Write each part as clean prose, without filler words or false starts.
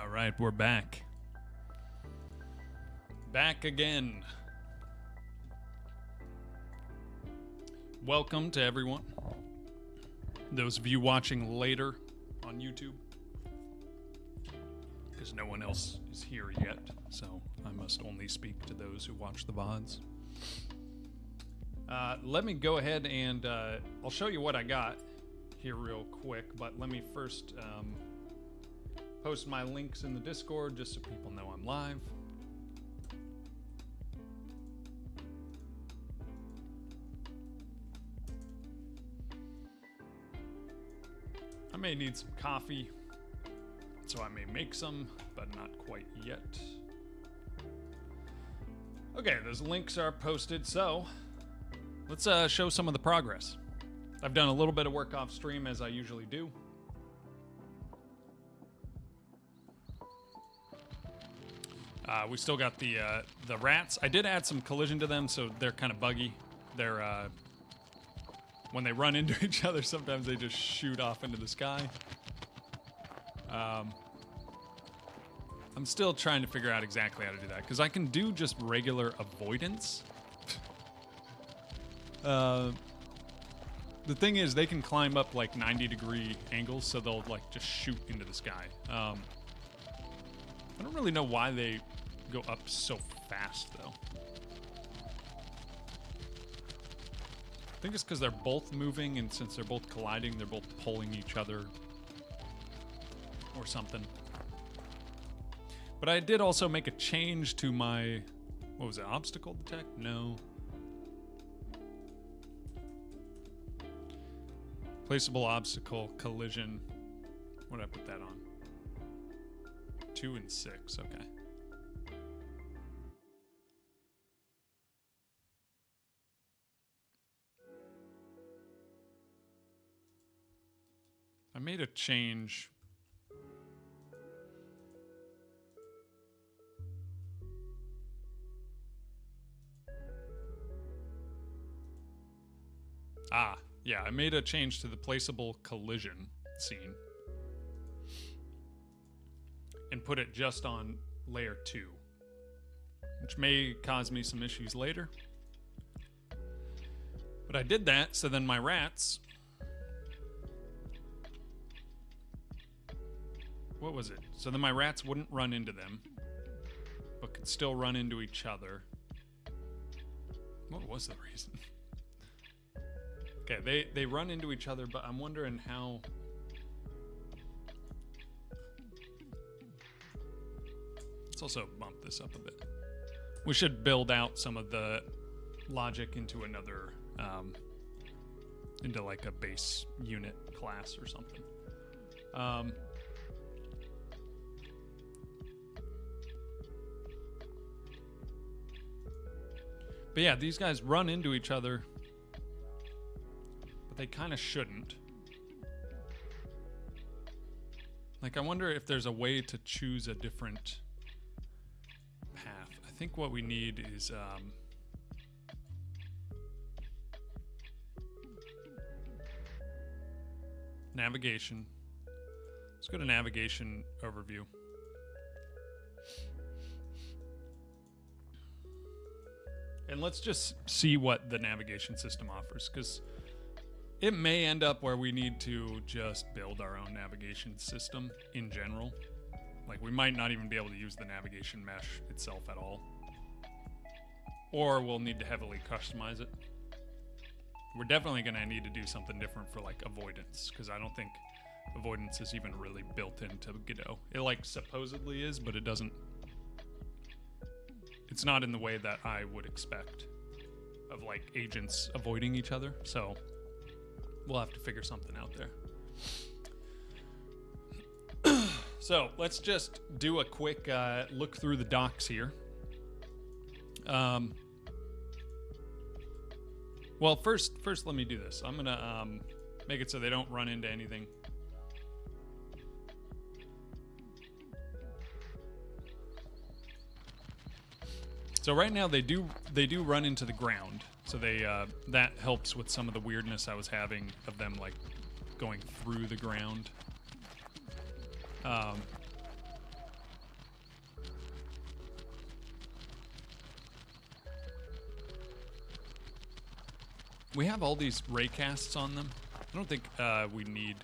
All right, we're back. Back again. Welcome to everyone. Those of you watching later on YouTube, because no one else is here yet, so I must only speak to those who watch the VODs. Let me go ahead and I'll show you what I got here real quick, but let me first post my links in the Discord just so people know I'm live. I may need some coffee, so I may make some, but not quite yet. Okay, those links are posted, so let's show some of the progress. I've done a little bit of work off stream, as I usually do. We still got the rats. I did add some collision to them, so they're kind of buggy. They're when they run into each other, sometimes they just shoot off into the sky. I'm still trying to figure out exactly how to do that, because I can do just regular avoidance. The thing is, they can climb up like 90-degree angles, so they'll like just shoot into the sky. I don't really know why they go up so fast, though. I think it's because they're both moving, and since they're both colliding, they're both pulling each other or something. But I did also make a change to my, what was it, obstacle detect? No. Placeable obstacle collision. What did I put that on? 2 and 6, okay. I made a change. Yeah, I made a change to the placeable collision scene and put it just on layer 2, which may cause me some issues later. But I did that, so then my rats... What was it? So then my rats wouldn't run into them, but could still run into each other. What was the reason? Okay, they run into each other, but I'm wondering how... Let's also bump this up a bit. We should build out some of the logic into another, into like a base unit class or something. But yeah, these guys run into each other, but they kind of shouldn't. Like, I wonder if there's a way to choose a different path. I think what we need is navigation. Let's go to navigation overview. And let's just see what the navigation system offers, because it may end up where we need to just build our own navigation system in general. Like, we might not even be able to use the navigation mesh itself at all. Or we'll need to heavily customize it. We're definitely going to need to do something different for, like, avoidance, because I don't think avoidance is even really built into Godot. It, like, supposedly is, but it doesn't... It's not in the way that I would expect of, like, agents avoiding each other, so we'll have to figure something out there. So, let's just do a quick look through the docs here. Well, first let me do this. I'm gonna make it so they don't run into anything. So right now they do run into the ground. So they that helps with some of the weirdness I was having of them like going through the ground. We have all these ray casts on them. I don't think we need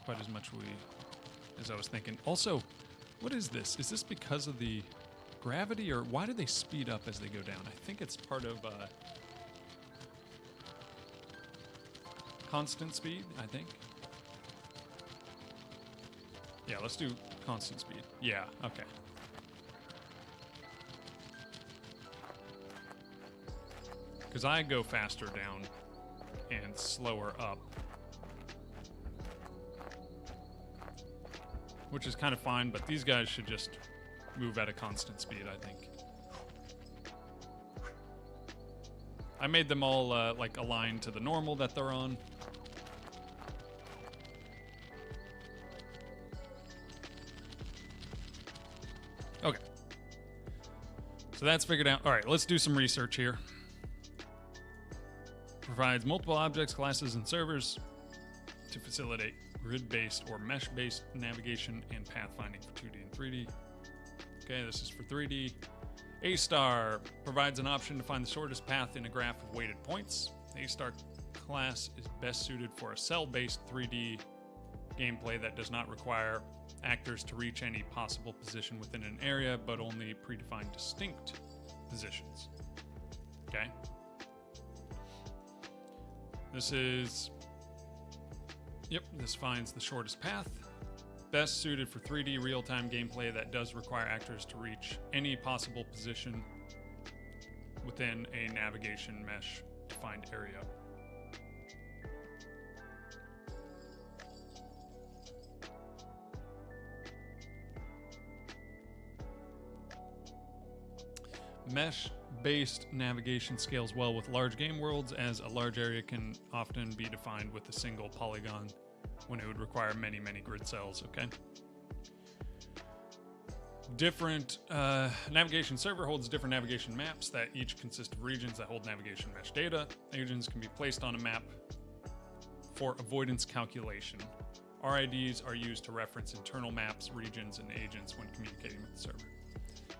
quite as much as I was thinking. Also, what is this? Is this because of the gravity, or why do they speed up as they go down? I think it's part of constant speed, I think. Yeah, let's do constant speed. Yeah, okay. Because I go faster down and slower up. Which is kind of fine, but these guys should just move at a constant speed, I think. I made them all like aligned to the normal that they're on. Okay. So that's figured out. All right, let's do some research here. Provides multiple objects, classes, and servers to facilitate grid-based or mesh-based navigation and pathfinding for 2D and 3D. Okay, this is for 3D. A-Star provides an option to find the shortest path in a graph of weighted points. A-Star class is best suited for a cell-based 3D gameplay that does not require actors to reach any possible position within an area, but only predefined distinct positions. Okay. This is... Yep, this finds the shortest path. Best suited for 3D real-time gameplay that does require actors to reach any possible position within a navigation mesh defined area. Mesh-based navigation scales well with large game worlds, as a large area can often be defined with a single polygon when it would require many, many grid cells, okay? Different navigation server holds different navigation maps that each consist of regions that hold navigation mesh data. Regions can be placed on a map for avoidance calculation. RIDs are used to reference internal maps, regions, and agents when communicating with the server.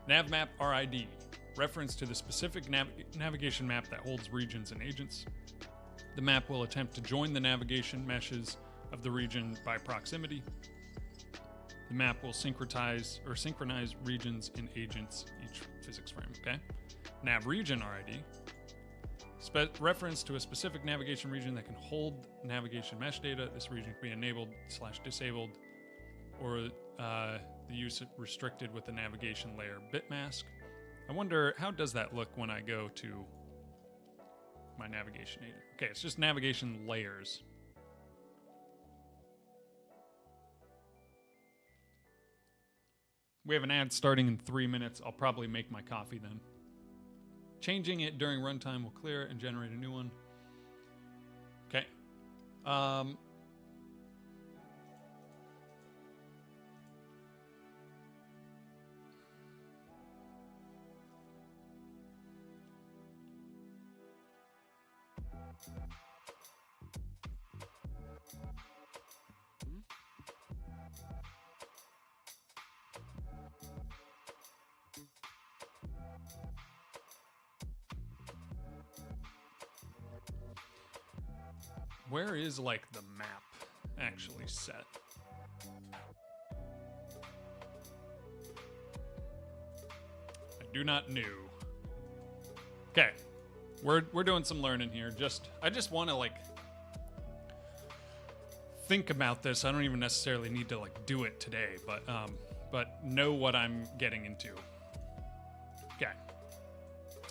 NavMap RID. Reference to the specific navigation map that holds regions and agents. The map will attempt to join the navigation meshes of the region by proximity. The map will synchronize regions and agents each physics frame, okay? Nav region RID. Reference to a specific navigation region that can hold navigation mesh data. This region can be enabled/disabled, or the use restricted with the navigation layer bitmask. I wonder, how does that look when I go to my navigation agent? Okay, it's just navigation layers. We have an ad starting in 3 minutes. I'll probably make my coffee then. Changing it during runtime will clear and generate a new one. Okay. Where is, like, the map actually set? I do not know. Okay, we're doing some learning here. I just want to, like, think about this. I don't even necessarily need to, like, do it today, but know what I'm getting into. Okay.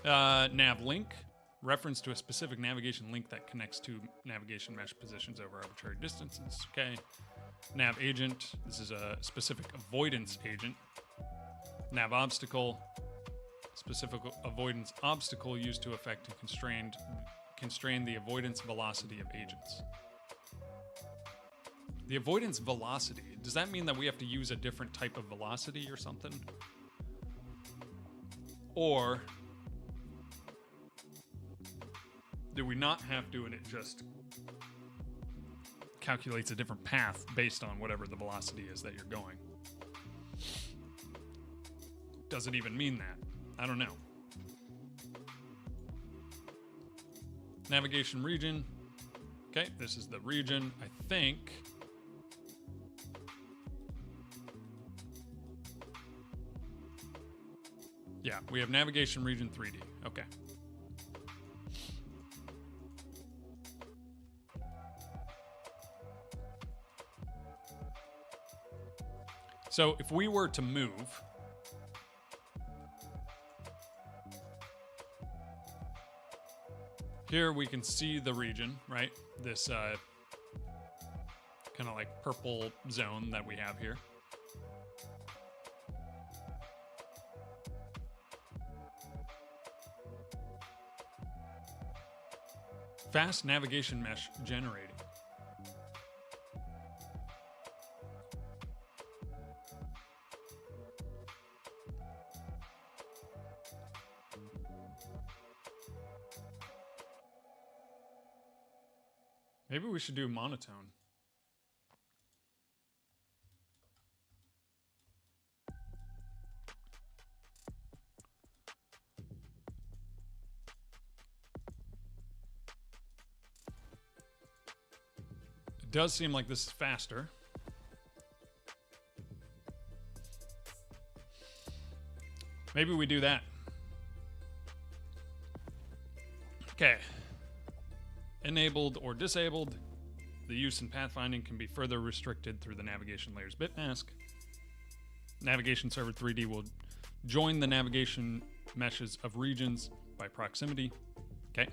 Nav link. Reference to a specific navigation link that connects two navigation mesh positions over arbitrary distances. Okay. Nav agent. This is a specific avoidance agent. Nav obstacle. Specific avoidance obstacle used to affect and constrain the avoidance velocity of agents. The avoidance velocity. Does that mean that we have to use a different type of velocity or something? Or do we not have to, and it just calculates a different path based on whatever the velocity is that you're going? Does it even mean that? I don't know. Navigation region. Okay, this is the region, I think. Yeah, we have navigation region 3D. Okay. So if we were to move, here we can see the region, right? This kind of like purple zone that we have here. Fast navigation mesh generating. Maybe we should do monotone. It does seem like this is faster. Maybe we do that. Okay. Enabled or disabled. The use in pathfinding can be further restricted through the navigation layer's bitmask. Navigation server 3D will join the navigation meshes of regions by proximity. Okay.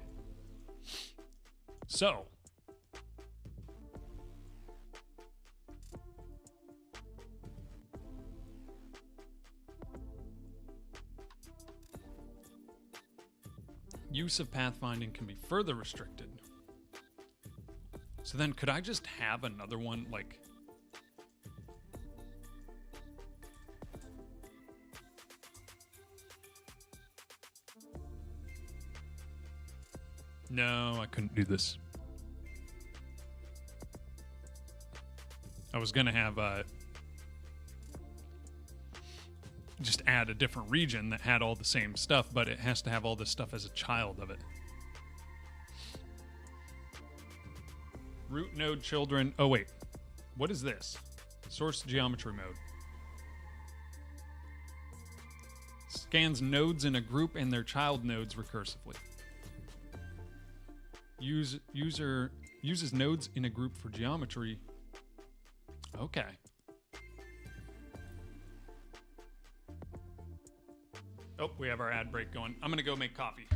So, use of pathfinding can be further restricted. So then could I just have another one like... No, I couldn't do this. I was gonna have just add a different region that had all the same stuff, but it has to have all this stuff as a child of it. Root node children. Oh, wait. What is this? Source geometry mode. Scans nodes in a group and their child nodes recursively. User uses nodes in a group for geometry. Okay. Oh, we have our ad break going. I'm going to go make coffee.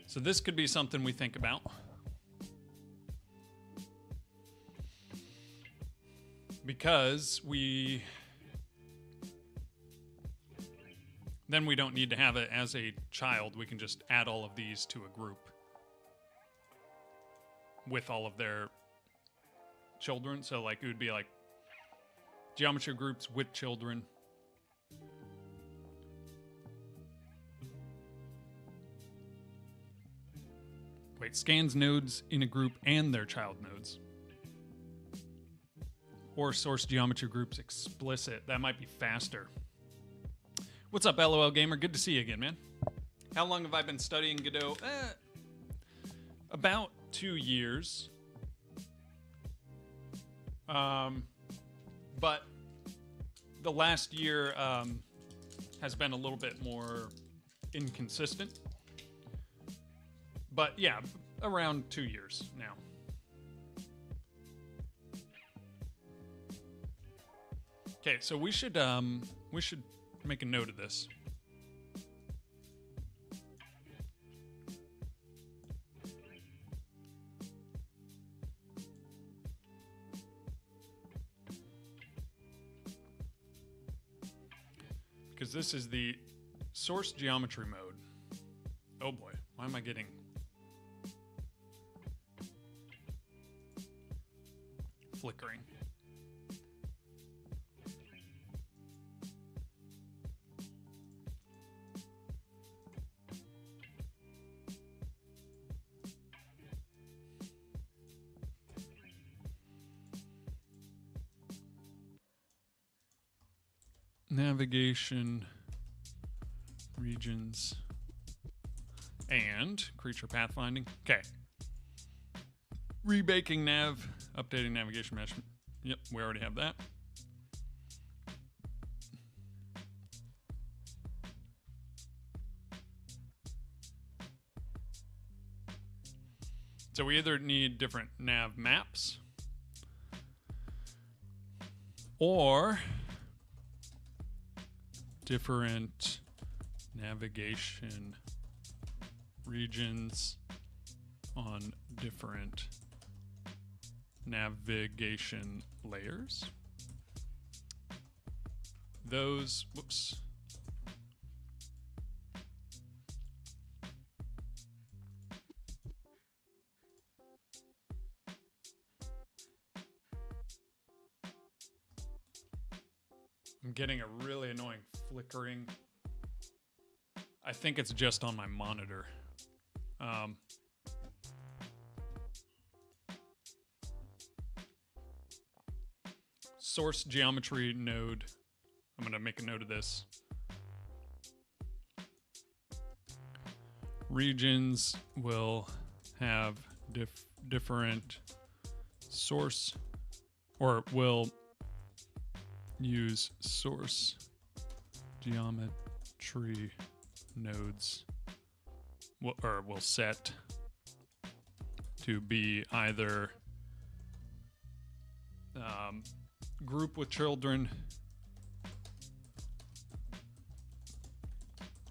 So this could be something we think about. because then we don't need to have it as a child. We can just add all of these to a group with all of their children. So like it would be like geometry groups with children. Wait, scans nodes in a group and their child nodes. Or source geometry groups explicit. That might be faster. What's up, LOL Gamer? Good to see you again, man. How long have I been studying Godot? About 2 years. But the last year has been a little bit more inconsistent. But yeah, around 2 years now. Okay, so we should make a note of this. Because this is the source geometry mode. Oh boy, why am I getting flickering? Navigation, regions, and creature pathfinding. Okay. Rebaking nav, updating navigation mesh. Yep, we already have that. So we either need different nav maps or different navigation regions on different navigation layers. Those, whoops. I'm getting a really annoying flickering. I think it's just on my monitor. Source geometry node. I'm gonna make a note of this. Regions will have different source, or will use source geometry nodes, or will set to be either group with children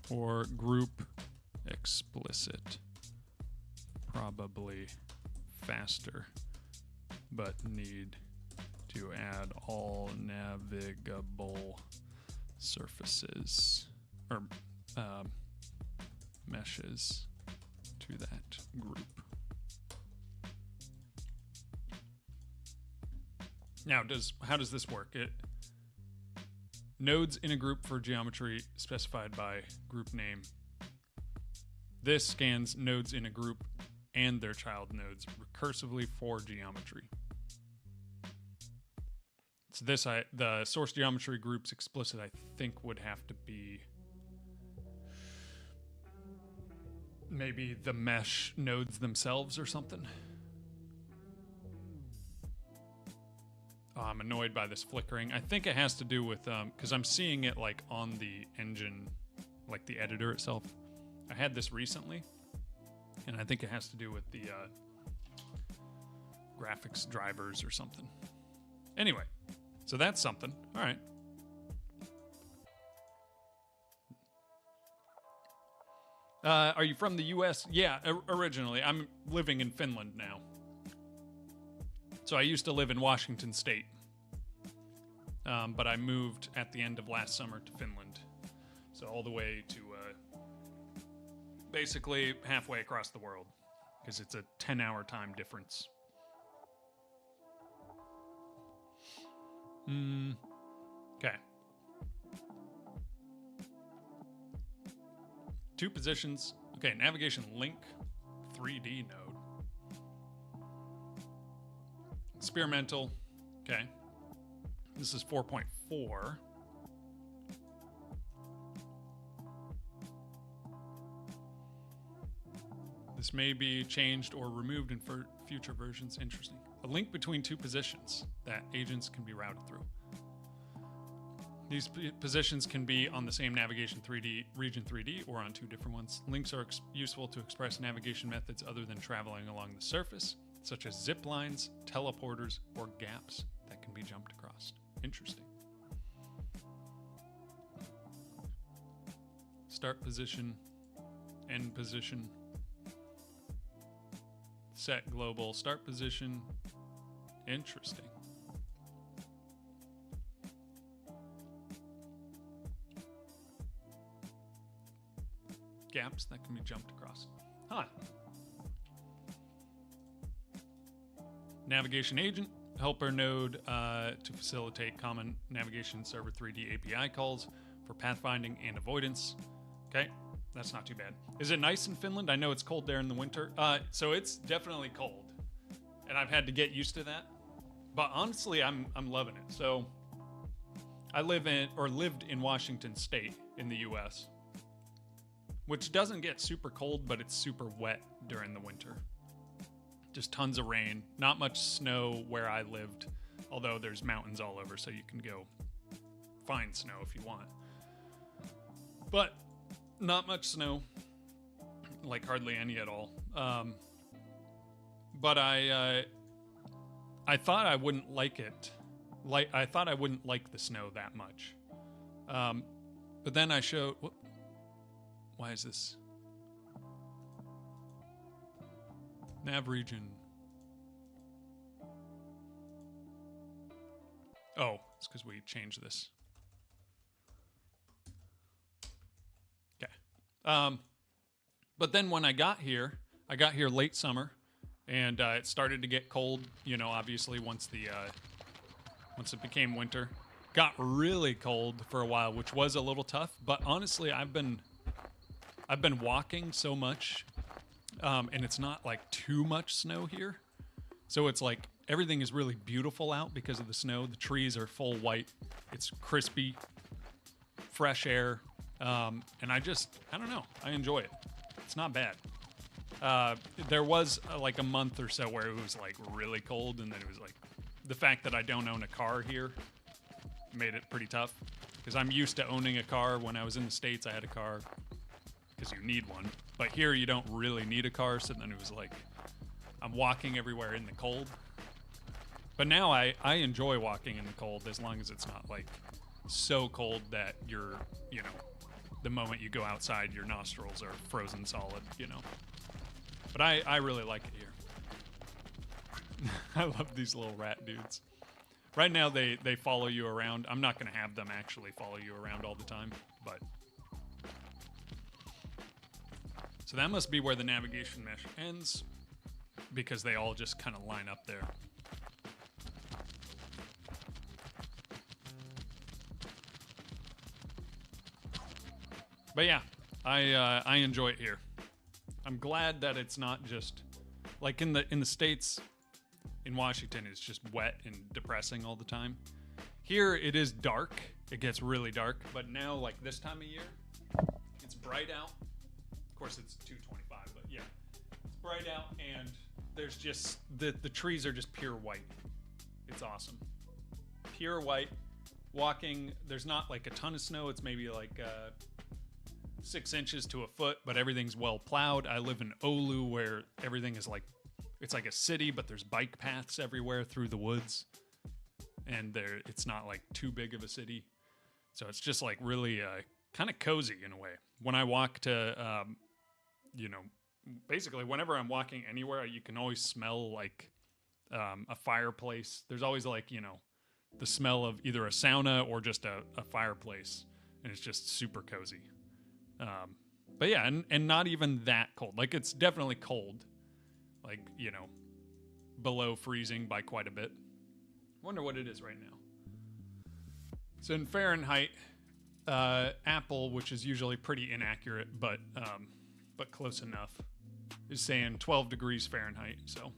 or group explicit. Probably faster, but need to add all navigable surfaces or meshes to that group. Now, how does this work? Nodes in a group for geometry specified by group name. This scans nodes in a group and their child nodes recursively for geometry. So the source geometry groups explicit, I think, would have to be maybe the mesh nodes themselves or something. Oh, I'm annoyed by this flickering. I think it has to do with, because I'm seeing it like on the engine, like the editor itself. I had this recently, and I think it has to do with the graphics drivers or something. Anyway, so that's something. All right. Are you from the US? Yeah, originally. I'm living in Finland now. So I used to live in Washington State. but I moved at the end of last summer to Finland. So all the way to basically halfway across the world, because it's a 10-hour time difference. Okay. 2 positions. Okay, navigation link 3D node. Experimental. Okay. This is 4.4. This may be changed or removed in future versions. Interesting. A link between 2 positions that agents can be routed through. These positions can be on the same navigation 3D, region 3D, or on 2 different ones. Links are useful to express navigation methods other than traveling along the surface, such as zip lines, teleporters, or gaps that can be jumped across. Interesting. Start position, end position, set global start position. Interesting. Gaps that can be jumped across. Huh. Navigation agent, helper node to facilitate common navigation server 3D API calls for pathfinding and avoidance. Okay, that's not too bad. Is it nice in Finland? I know it's cold there in the winter. So it's definitely cold, and I've had to get used to that. But honestly, I'm loving it. So I lived in Washington State in the U.S., which doesn't get super cold, but it's super wet during the winter. Just tons of rain, not much snow where I lived, although there's mountains all over, so you can go find snow if you want. But not much snow, like hardly any at all. But I thought I wouldn't like it. I thought I wouldn't like the snow that much. But then I showed. Why is this? Nav region. Oh, it's because we changed this. Okay. But then when I got here late summer, and it started to get cold. You know, obviously once it became winter, got really cold for a while, which was a little tough. But honestly, I've been walking so much, and it's not like too much snow here. So it's like everything is really beautiful out because of the snow. The trees are full white. It's crispy, fresh air. And I don't know. I enjoy it. It's not bad. There was like a month or so where it was like really cold, and then it was like the fact that I don't own a car here made it pretty tough, because I'm used to owning a car. When I was in the States, I had a car because you need one, but here you don't really need a car. So then it was like I'm walking everywhere in the cold. But now I enjoy walking in the cold, as long as it's not like so cold that you're, the moment you go outside, your nostrils are frozen solid, But I really like it here. I love these little rat dudes. Right now they follow you around. I'm not going to have them actually follow you around all the time, but... So that must be where the navigation mesh ends, because they all just kind of line up there. But yeah, I enjoy it here. I'm glad that it's not just like in the States. In Washington, it's just wet and depressing all the time. Here it is dark. It gets really dark. But now, like this time of year, it's bright out. Of course, it's 2:25, but yeah, it's bright out, and there's just the trees are just pure white. It's awesome. Pure white. Walking, there's not like a ton of snow. It's maybe like 6 inches to a foot, but everything's well plowed. I live in Oulu, where everything is like, it's like a city, but there's bike paths everywhere through the woods, and it's not like too big of a city, so it's just like really kind of cozy in a way. When I walk to, basically whenever I'm walking anywhere, you can always smell like a fireplace. There's always like, the smell of either a sauna or just a fireplace, and it's just super cozy. But yeah, and not even that cold. Like, it's definitely cold, like, you know, below freezing by quite a bit. Wonder what it is right now. So in Fahrenheit, Apple, which is usually pretty inaccurate, but close enough, is saying 12 degrees Fahrenheit. So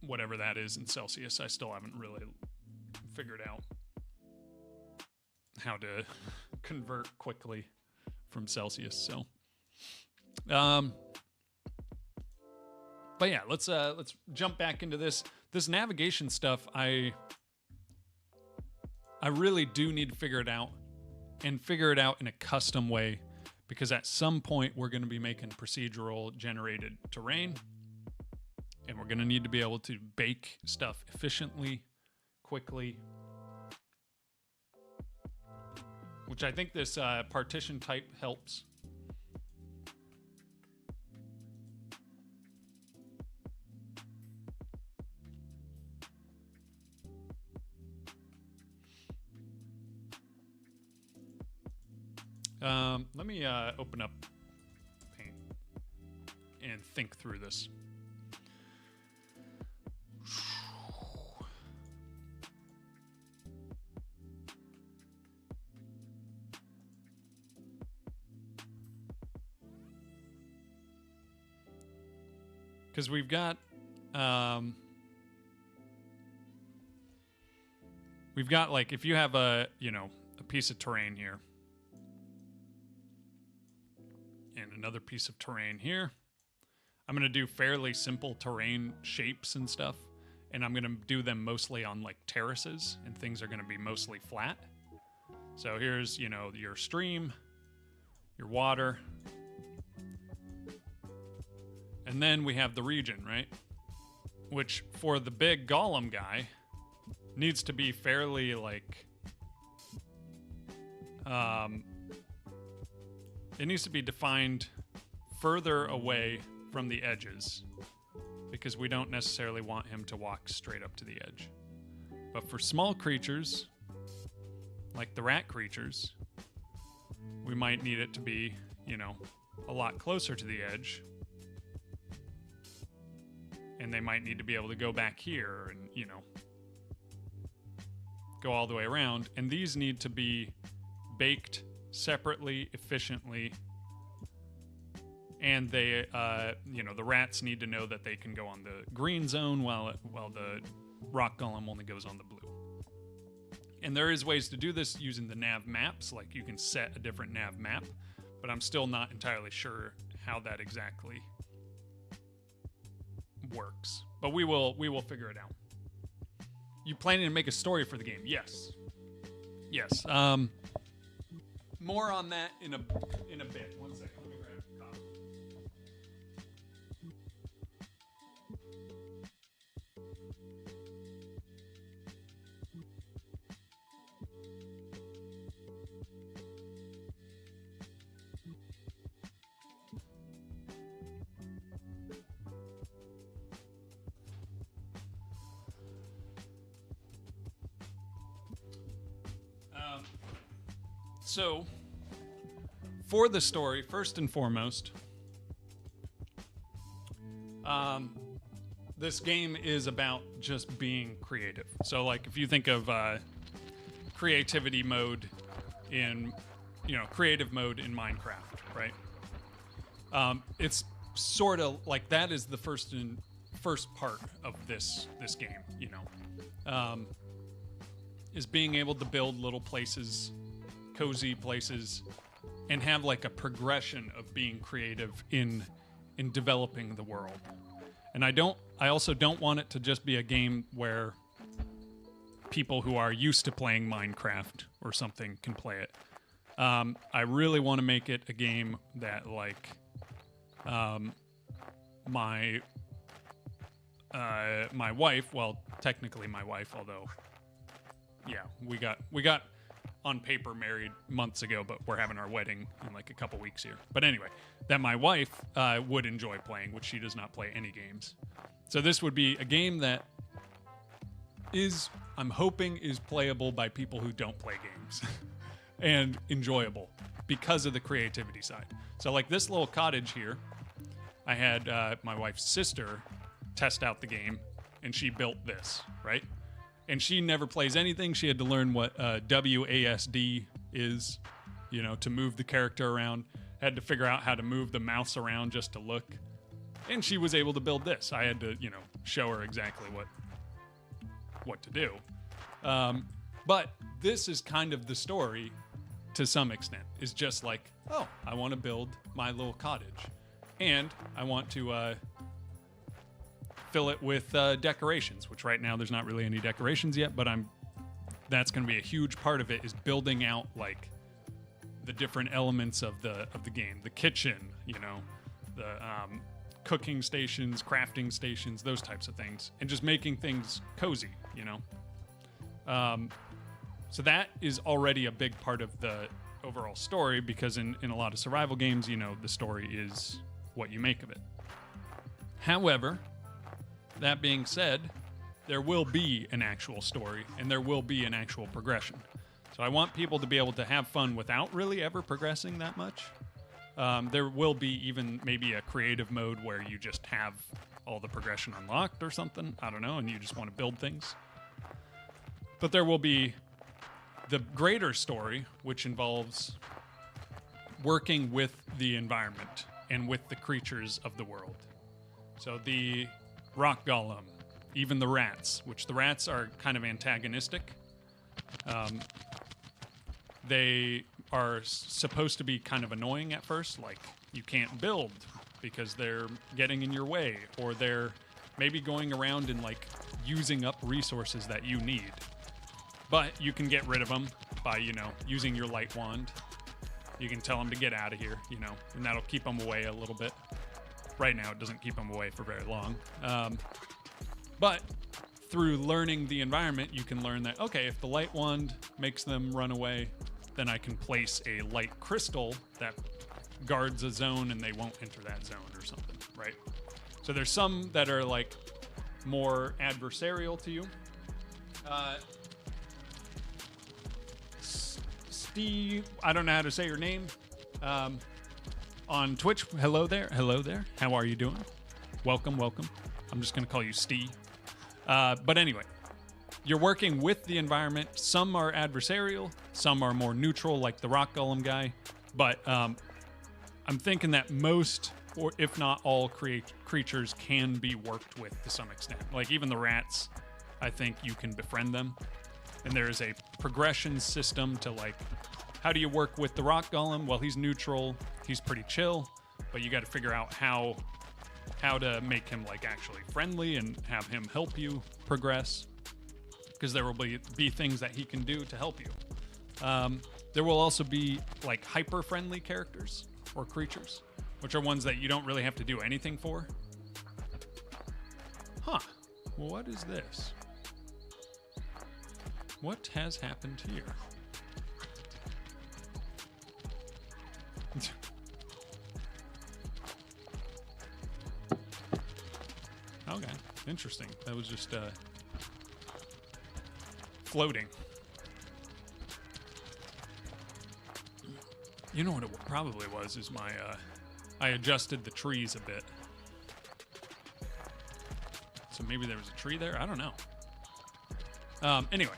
whatever that is in Celsius, I still haven't really figured out how to convert quickly from Celsius. So, but yeah, let's jump back into this navigation stuff. I really do need to figure it out, and figure it out in a custom way, because at some point we're going to be making procedural generated terrain, and we're going to need to be able to bake stuff efficiently, quickly, which I think this partition type helps. Let me open up Paint and think through this. Because we've got like, if you have a piece of terrain here and another piece of terrain here, I'm going to do fairly simple terrain shapes and stuff, and I'm going to do them mostly on like terraces, and things are going to be mostly flat. So here's, your stream, your water, and then we have the region, right? Which, for the big golem guy, needs to be fairly, like, it needs to be defined further away from the edges, because we don't necessarily want him to walk straight up to the edge. But for small creatures, like the rat creatures, we might need it to be, a lot closer to the edge. And they might need to be able to go back here and, go all the way around. And these need to be baked separately, efficiently. And they, the rats need to know that they can go on the green zone while the rock golem only goes on the blue. And there is ways to do this using the nav maps, like you can set a different nav map, but I'm still not entirely sure how that exactly works. But we will figure it out. You planning to make a story for the game? Yes. More on that in a bit. One second. Let me grab a copy. So, for the story, first and foremost, this game is about just being creative. So, like, if you think of creativity mode in, creative mode in Minecraft, right? It's sort of like that is the first part of this game, is being able to build little places, cozy places, and have like a progression of being creative in developing the world. And I also don't want it to just be a game where people who are used to playing Minecraft or something can play it. I really want to make it a game that, like, my wife, well, technically my wife, although, yeah, we got on paper married months ago, but we're having our wedding in like a couple weeks here. But anyway, that my wife would enjoy playing, which she does not play any games. So this would be a game that is, I'm hoping, is playable by people who don't play games and enjoyable because of the creativity side. So like this little cottage here, I had my wife's sister test out the game, and she built this, right? And she never plays anything. She had to learn what WASD is, you know, to move the character around. Had to figure out how to move the mouse around just to look. And she was able to build this. I had to, you know, show her exactly what to do. But this is kind of the story to some extent. Is just like, oh, I want to build my little cottage. And I want to fill it with decorations, which right now there's not really any decorations yet, but that's going to be a huge part of it, is building out like the different elements of the game, the kitchen, you know, the cooking stations, crafting stations, those types of things, and just making things cozy, you know. So that is already a big part of the overall story, because in a lot of survival games, you know, the story is what you make of it. However, that being said, there will be an actual story and there will be an actual progression. So I want people to be able to have fun without really ever progressing that much. There will be even maybe a creative mode where you just have all the progression unlocked or something. I don't know, and you just want to build things. But there will be the greater story, which involves working with the environment and with the creatures of the world. So the rock golem, even the rats, which the rats are kind of antagonistic. They are supposed to be kind of annoying at first, like you can't build because they're getting in your way, or they're maybe going around and like using up resources that you need. But you can get rid of them by, you know, using your light wand. You can tell them to get out of here, you know, and that'll keep them away a little bit. Right now, it doesn't keep them away for very long. But through learning the environment, you can learn that, okay, if the light wand makes them run away, then I can place a light crystal that guards a zone and they won't enter that zone or something, right? So there's some that are like more adversarial to you. Steve, I don't know how to say your name. On Twitch, hello there. How are you doing? Welcome. I'm just going to call you Steve. But anyway, you're working with the environment. Some are adversarial, some are more neutral, like the rock golem guy. But I'm thinking that most, or if not all, creatures can be worked with to some extent. Like even the rats, I think you can befriend them. And there is a progression system to like, how do you work with the rock golem? Well, he's neutral, he's pretty chill, but you got to figure out how to make him like actually friendly and have him help you progress, because there will be things that he can do to help you. There will also be like hyper friendly characters or creatures, which are ones that you don't really have to do anything for. Well, what is this? What has happened here? Okay, interesting. That was just floating. You know what it probably was, is my I adjusted the trees a bit. So maybe there was a tree there? I don't know. Anyway,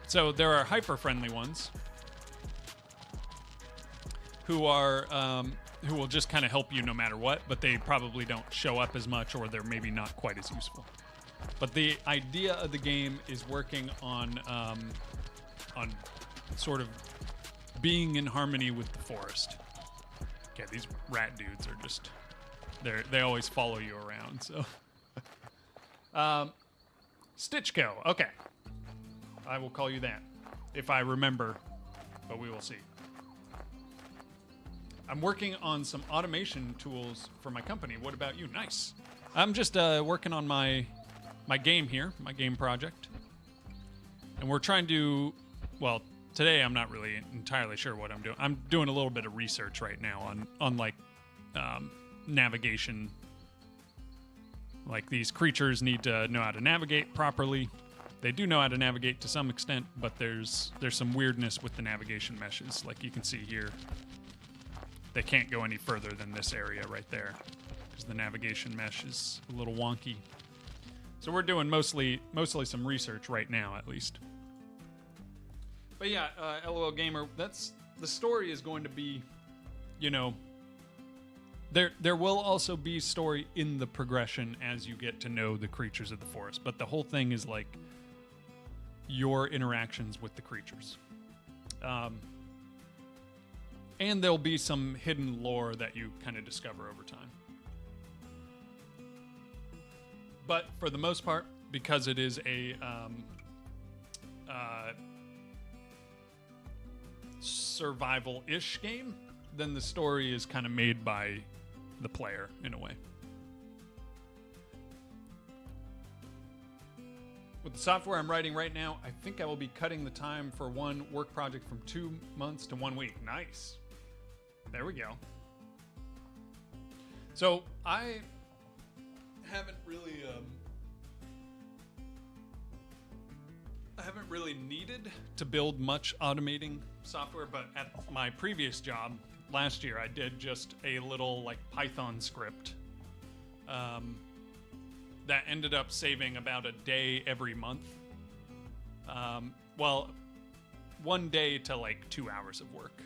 so there are hyper-friendly ones who are who will just kind of help you no matter what, but they probably don't show up as much, or they're maybe not quite as useful. But the idea of the game is working on sort of being in harmony with the forest. Okay, these rat dudes are just, they always follow you around, so. Stitchco, okay. I will call you that, if I remember, but we will see. I'm working on some automation tools for my company. What about you? Nice. I'm just working on my game here, my game project. And we're trying to, well, today I'm not really entirely sure what I'm doing. I'm doing a little bit of research right now on like navigation. Like these creatures need to know how to navigate properly. They do know how to navigate to some extent, but there's some weirdness with the navigation meshes. Like you can see here, they can't go any further than this area right there because the navigation mesh is a little wonky. So we're doing mostly some research right now, at least. But yeah, LOL Gamer, the story is going to be, you know, there will also be story in the progression as you get to know the creatures of the forest, but the whole thing is like your interactions with the creatures. And there'll be some hidden lore that you kind of discover over time. But for the most part, because it is a survival-ish game, then the story is kind of made by the player in a way. With the software I'm writing right now, I think I will be cutting the time for one work project from 2 months to 1 week. Nice. There we go. So I haven't really needed to build much automating software, but at my previous job last year, I did just a little like Python script that ended up saving about a day every month. Well, 1 day to like 2 hours of work,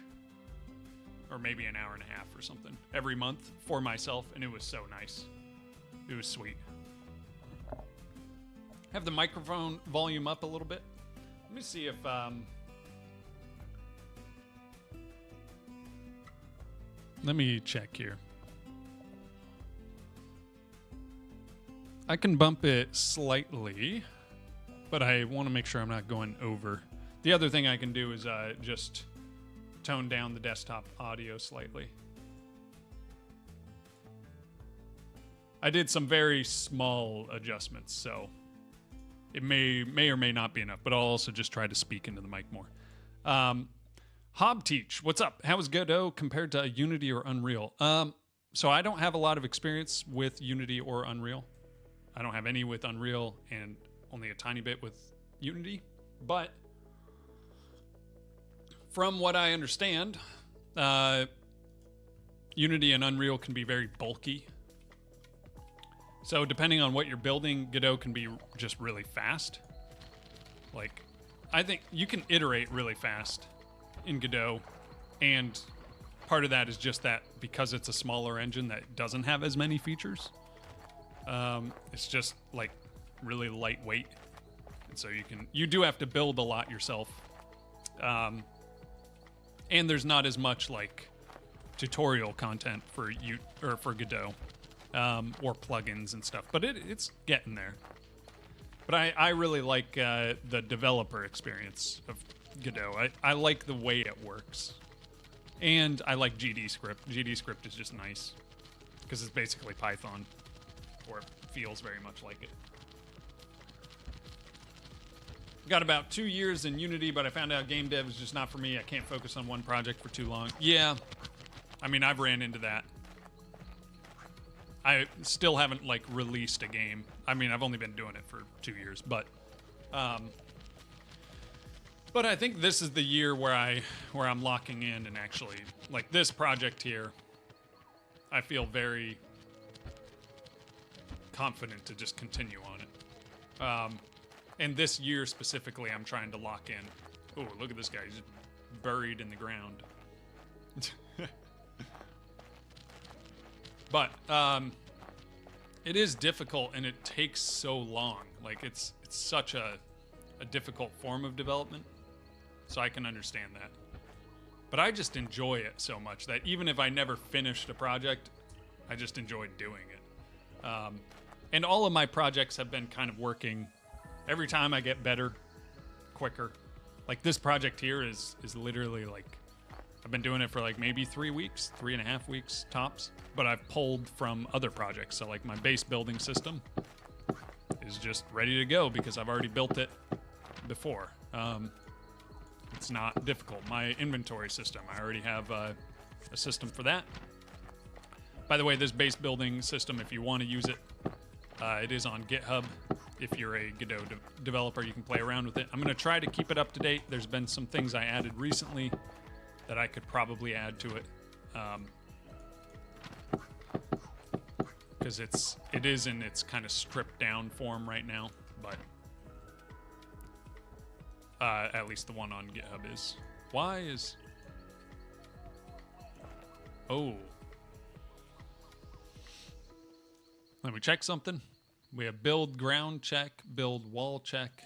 or maybe an hour and a half or something every month for myself, and it was so nice. It was sweet. Have the microphone volume up a little bit. Let me see if let me check here. I can bump it slightly, but I want to make sure I'm not going over. The other thing I can do is just tone down the desktop audio slightly. I did some very small adjustments, so it may or may not be enough, but I'll also just try to speak into the mic more. Hobteach, what's up? How is Godot compared to Unity or Unreal? So I don't have a lot of experience with Unity or Unreal. I don't have any with Unreal and only a tiny bit with Unity. But from what I understand, Unity and Unreal can be very bulky. So depending on what you're building, Godot can be just really fast. Like, I think you can iterate really fast in Godot, and part of that is just that because it's a smaller engine that doesn't have as many features. It's just like really lightweight, and so you do have to build a lot yourself. And there's not as much like tutorial content for Godot. Or plugins and stuff, but it's getting there. But I really like the developer experience of Godot. I like the way it works, and I like GDScript. GDScript is just nice because it's basically Python, or it feels very much like it. Got about 2 years in Unity, but I found out game dev is just not for me. I can't focus on one project for too long. Yeah, I mean, I've ran into that. I still haven't like released a game. I mean, I've only been doing it for 2 years, but I think this is the year where I'm locking in and actually like this project here. I feel very confident to just continue on it. And this year specifically, I'm trying to lock in. Oh, look at this guy! He's just buried in the ground. But it is difficult, and it takes so long. Like it's such a difficult form of development, so I can understand that. But I just enjoy it so much that even if I never finished a project, I just enjoyed doing it. And all of my projects have been kind of working. Every time I get better, quicker. Like this project here is literally like, I've been doing it for like maybe 3 weeks, 3.5 weeks tops, but I've pulled from other projects. So like my base building system is just ready to go because I've already built it before. It's not difficult. My inventory system, I already have a system for that. By the way, this base building system, if you want to use it, it is on GitHub. if you're a Godot developer, you can play around with it. I'm going to try to keep it up to date. There's been some things I added recently that I could probably add to it. Because it is in its kind of stripped down form right now, but at least the one on GitHub is. Why is... Oh. Let me check something. We have build ground check, build wall check.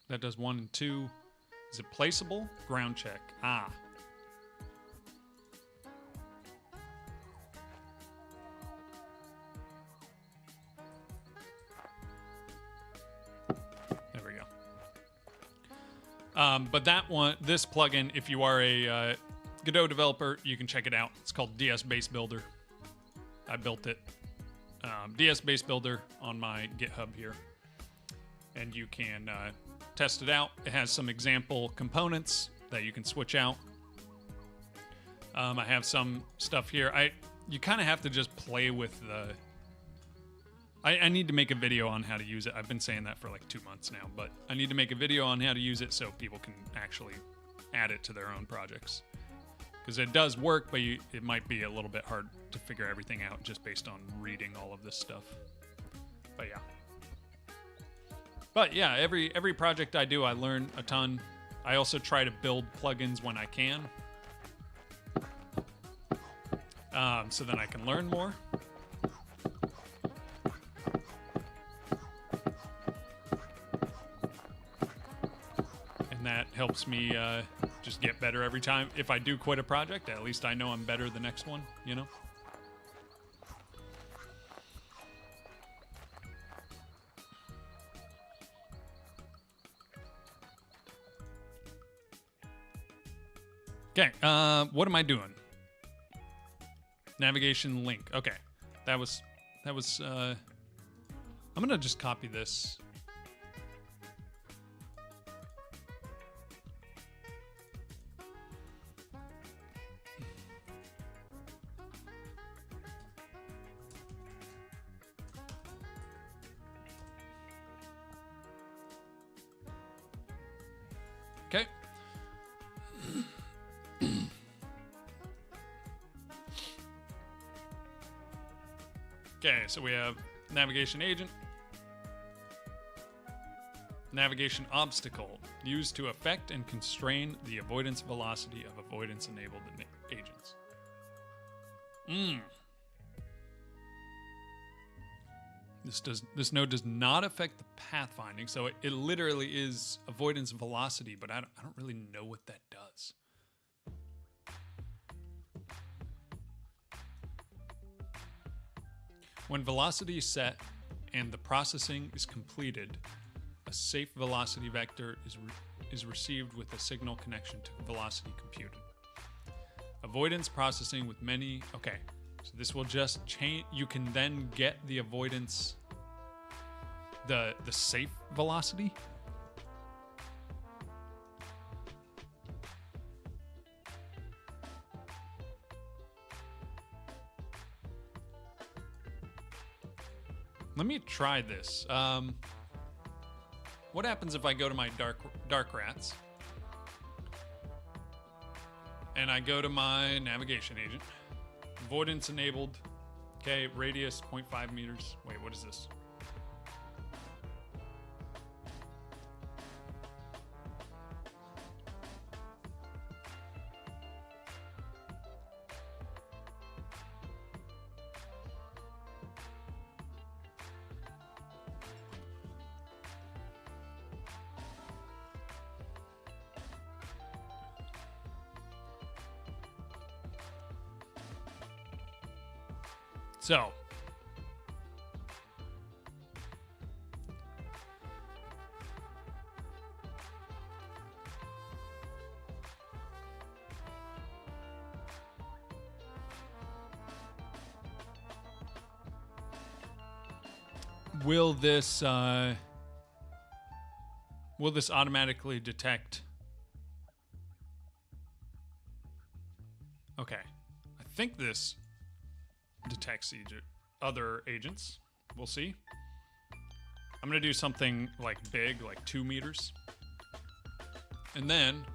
That does 1 and 2. Is it placeable? Ground check. Ah. There we go. But that one, this plugin, if you are a Godot developer, you can check it out. It's called DS Base Builder. I built it. DS Base Builder on my GitHub here. And you can test it out. It has some example components that you can switch out. I have some stuff here. You kind of have to just play with the... I need to make a video on how to use it. I've been saying that for like 2 months now, but I need to make a video on how to use it so people can actually add it to their own projects. Because it does work, but it might be a little bit hard to figure everything out just based on reading all of this stuff. But yeah. But yeah, every project I do, I learn a ton. I also try to build plugins when I can. So then I can learn more. And that helps me just get better every time. If I do quit a project, at least I know I'm better the next one, you know? Okay, what am I doing? Navigation link. Okay, that was, I'm gonna just copy this. Okay. Okay, so we have navigation agent, navigation obstacle, used to affect and constrain the avoidance velocity of avoidance-enabled agents. This node does not affect the pathfinding, so it literally is avoidance velocity, but I don't really know what that does. When velocity is set and the processing is completed, a safe velocity vector is received with a signal connection to velocity computed. Avoidance processing with many... Okay, so this will just change... You can then get the avoidance... The safe velocity? Let me try this. What happens if I go to my dark rats and I go to my navigation agent, avoidance enabled, okay, radius 0.5 meters. Wait, what is this? So, will this automatically detect? Okay, I think this detects other agents. We'll see. I'm going to do something like big, like 2 meters. And then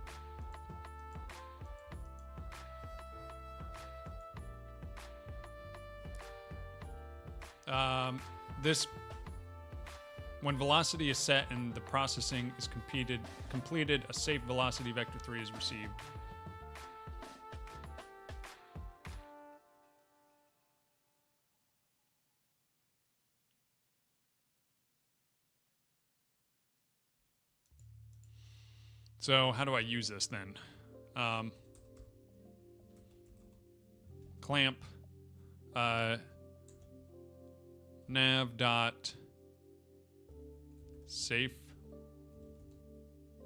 this, when velocity is set and the processing is completed, a safe velocity vector 3 is received. So how do I use this then? Clamp nav dot safe.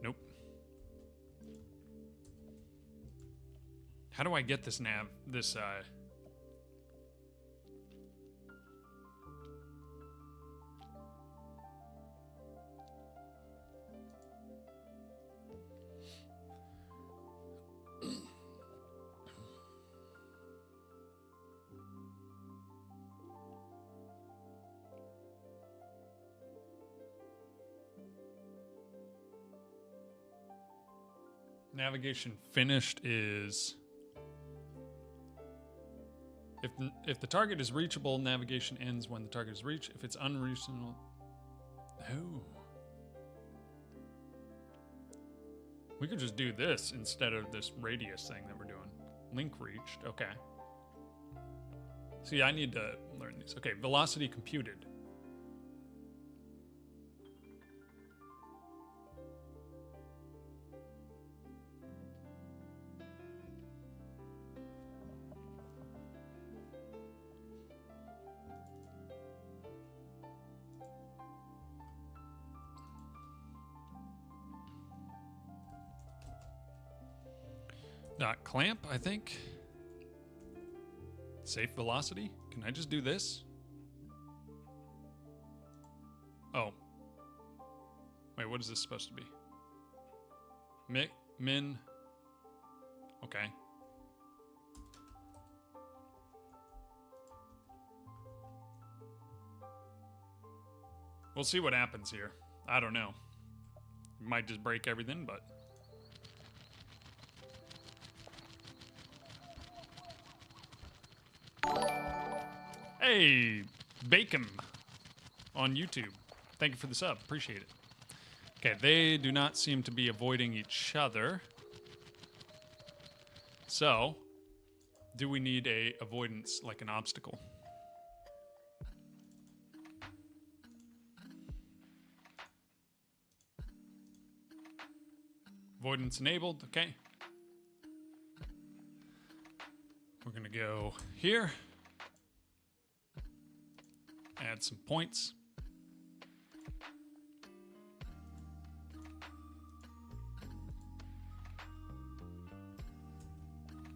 Nope. How do I get this nav? This navigation finished is if the target is reachable, navigation ends when the target is reached. If it's unreachable, oh, we could just do this instead of this radius thing that we're doing. Link reached. Okay. See, I need to learn these. Okay, velocity computed. Dot clamp, I think. Safe velocity. Can I just do this? Oh. Wait, what is this supposed to be? Min. Okay. We'll see what happens here. I don't know. It might just break everything, but... Hey, Bacon on YouTube. Thank you for the sub. Appreciate it. Okay, they do not seem to be avoiding each other. So, do we need a avoidance like an obstacle? Avoidance enabled. Okay. We're going to go here. Add some points.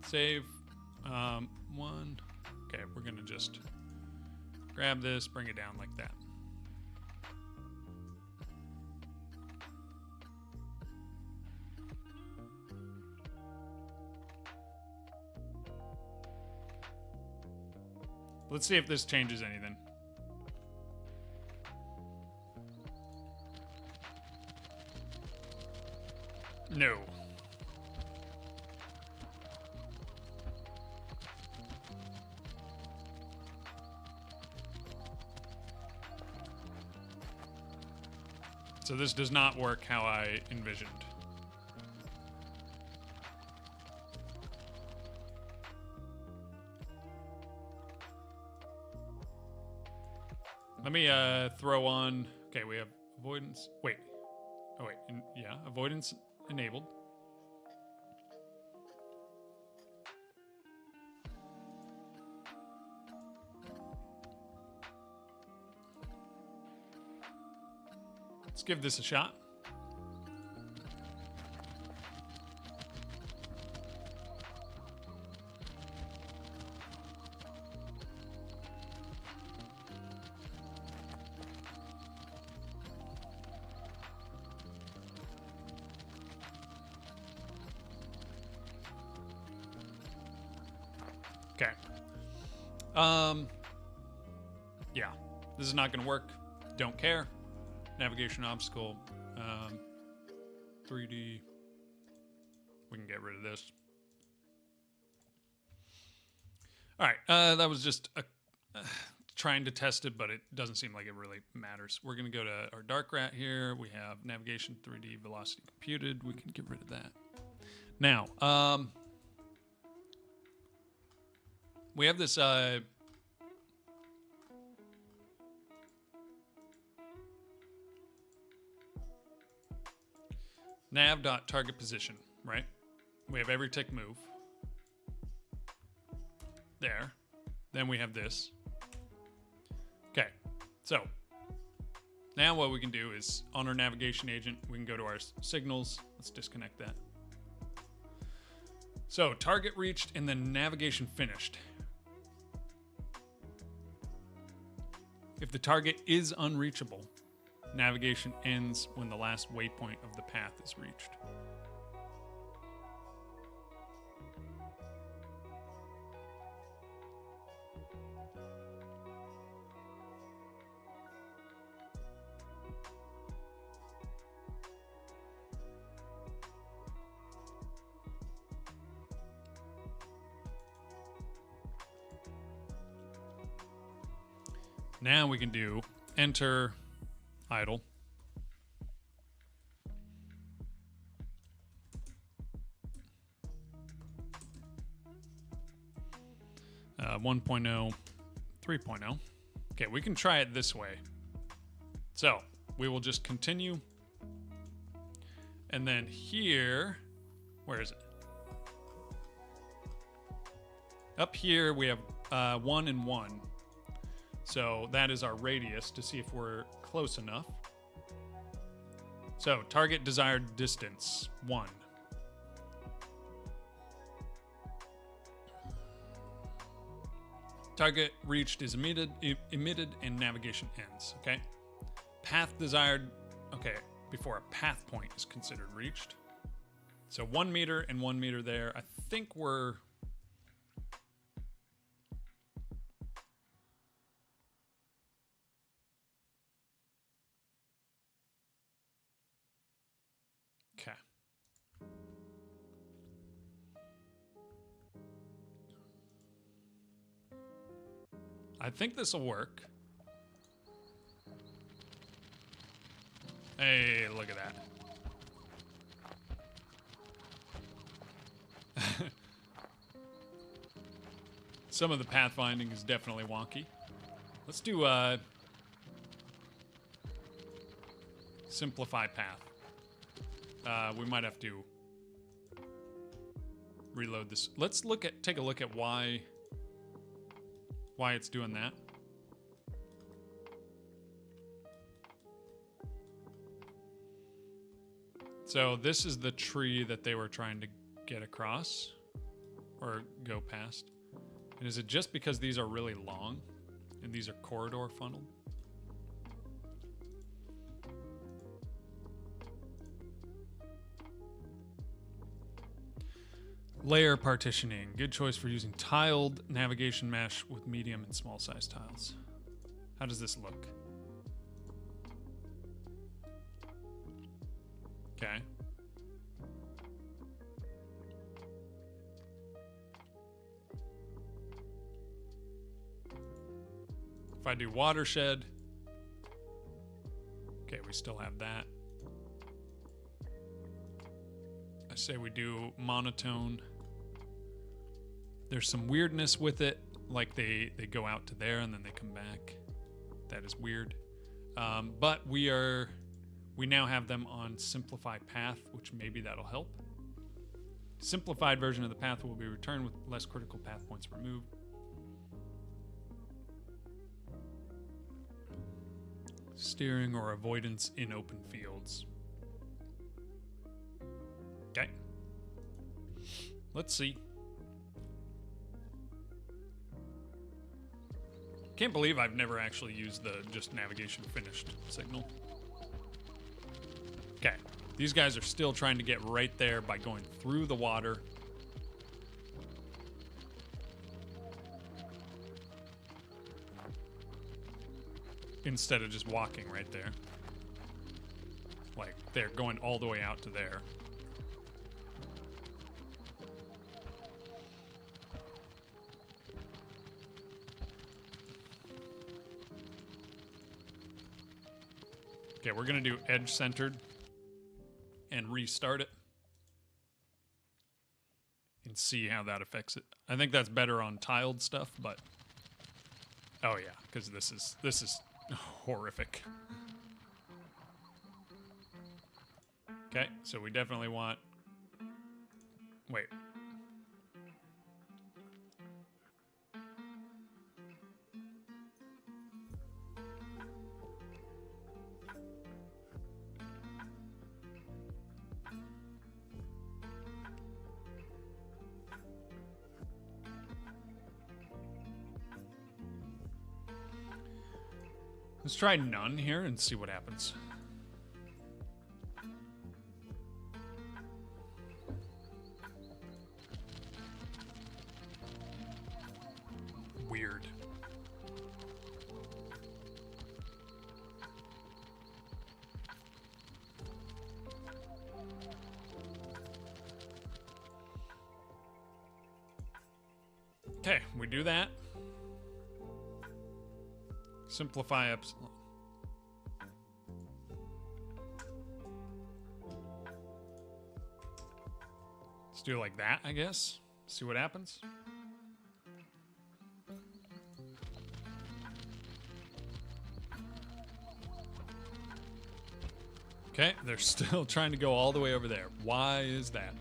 Save. One. Okay, we're going to just grab this, bring it down like that. Let's see if this changes anything. No. So this does not work how I envisioned. Let me throw on... Okay, we have avoidance. Wait. Oh, wait. Yeah, avoidance enabled. Let's give this a shot. Okay. Yeah, this is not going to work. Don't care. Navigation obstacle. 3D. We can get rid of this. All right, that was just trying to test it, but it doesn't seem like it really matters. We're going to go to our dark rat here. We have navigation 3D velocity computed. We can get rid of that. Now, we have this nav.target position, right? We have every tick move. There. Then we have this. Okay, so now what we can do is on our navigation agent, we can go to our signals. Let's disconnect that. So target reached and then navigation finished. If the target is unreachable, navigation ends when the last waypoint of the path is reached. Now we can do enter idle. 1.0, 3.0. Okay, we can try it this way. So we will just continue. And then here, where is it? Up here we have 1 and 1. So that is our radius to see if we're close enough. So target desired distance, 1. Target reached is emitted and navigation ends, okay? Path desired, okay, before a path point is considered reached. So 1 meter and 1 meter there. I think we're... Okay. I think this will work. Hey, look at that. Some of the pathfinding is definitely wonky. Let's do simplify path. We might have to reload this. Let's take a look at why it's doing that. So this is the tree that they were trying to get across or go past. And is it just because these are really long and these are corridor funneled? Layer partitioning. Good choice for using tiled navigation mesh with medium and small size tiles. How does this look? Okay. If I do watershed, okay, we still have that. I say we do monotone. There's some weirdness with it, like they go out to there and then they come back. That is weird. But we now have them on simplified path, which maybe that'll help. Simplified version of the path will be returned with less critical path points removed. Steering or avoidance in open fields. Okay. Let's see. Can't believe I've never actually used the just navigation finished signal. Okay, these guys are still trying to get right there by going through the water. instead of just walking right there. Like, they're going all the way out to there. Okay, we're going to do edge-centered and restart it and see how that affects it. I think that's better on tiled stuff, but... Oh, yeah, because this is horrific. Okay, so we definitely want... Wait. Let's try none here and see what happens. Weird. Okay, we do that. Simplify epsilon. Let's do it like that, I guess. See what happens. Okay, they're still trying to go all the way over there. Why is that?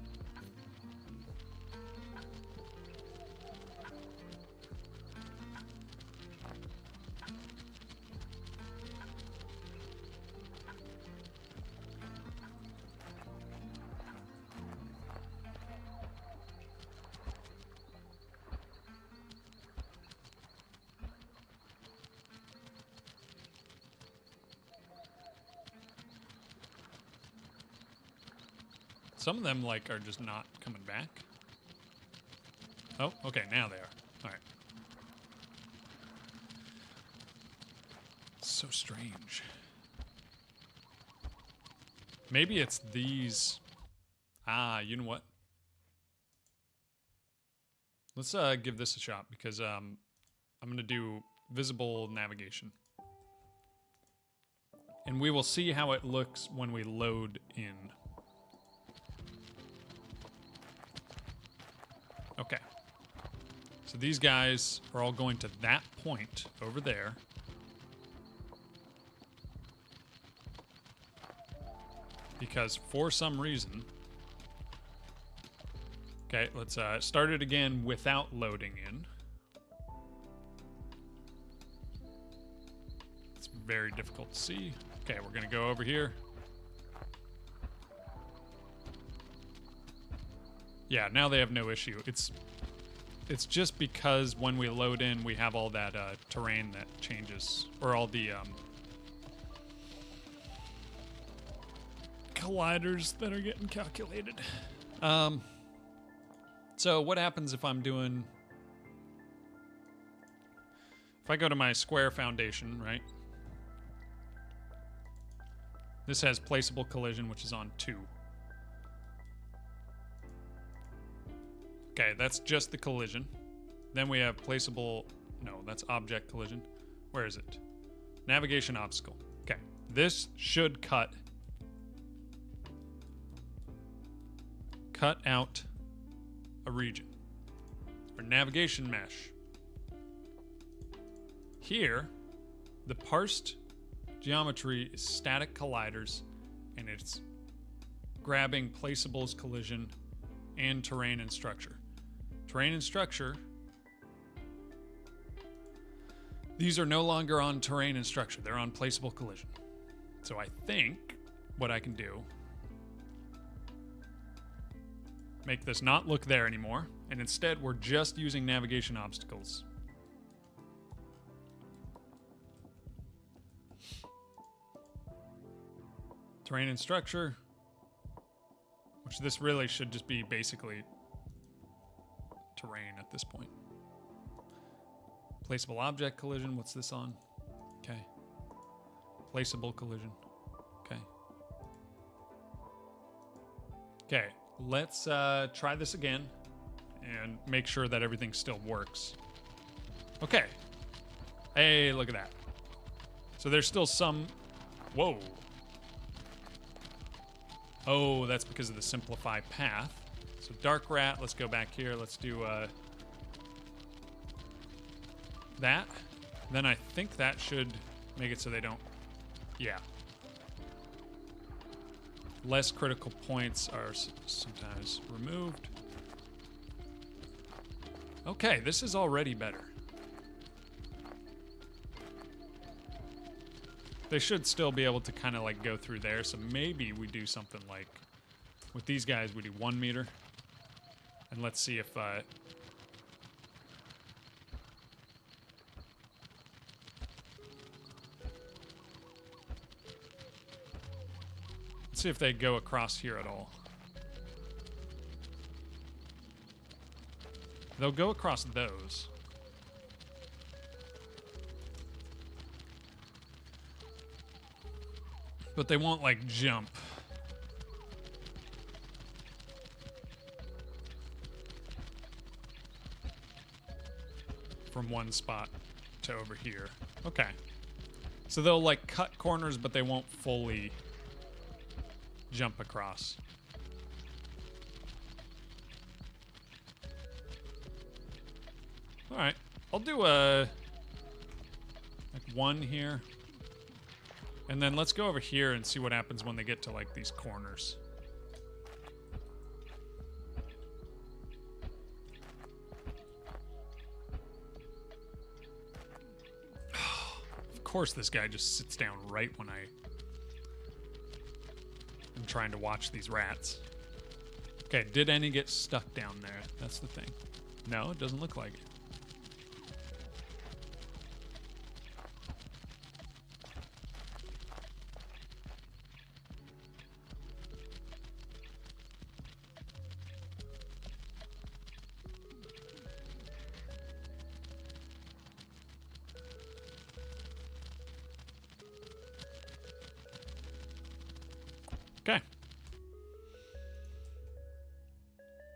Some of them, like, are just not coming back. Oh, okay, now they are. All right. So strange. Maybe it's these. Ah, you know what? Let's give this a shot because I'm going to do visible navigation. And we will see how it looks when we load in. Okay. So these guys are all going to that point over there. Because for some reason... Okay, let's start it again without loading in. It's very difficult to see. Okay, we're going to go over here. Yeah, now they have no issue. It's just because when we load in, we have all that terrain that changes, or all the colliders that are getting calculated. So what happens if I'm doing... If I go to my square foundation, right? This has placeable collision, which is on 2. Okay, that's just the collision. Then we have placeable... No, that's object collision. Where is it? Navigation obstacle. Okay, this should cut out a region. Or navigation mesh. Here, the parsed geometry is static colliders, and it's grabbing placeables, collision, and terrain and structure. Terrain and structure, these are no longer on terrain and structure. They're on placeable collision. So I think what I can do, make this not look there anymore, and instead we're just using navigation obstacles. Terrain and structure, which this really should just be basically terrain at this point. Placeable object collision, what's this on? Okay. Placeable collision. Okay. Okay, let's try this again and make sure that everything still works. Okay. Hey, look at that. So there's still some... Whoa. Oh, that's because of the simplify path. So dark rat, let's go back here. Let's do that. Then I think that should make it so they don't... Yeah. Less critical points are sometimes removed. Okay, this is already better. They should still be able to kind of like go through there, so maybe we do something like with these guys we do 1 meter, and let's see if let's see if they go across here at all. They'll go across those. But they won't, like, jump. From one spot to over here. Okay. So they'll, like, cut corners, but they won't fully jump across. All right. I'll do like 1 here. And then let's go over here and see what happens when they get to, like, these corners. Of course this guy just sits down right when I'm trying to watch these rats. Okay, did any get stuck down there? That's the thing. No, it doesn't look like it. Okay.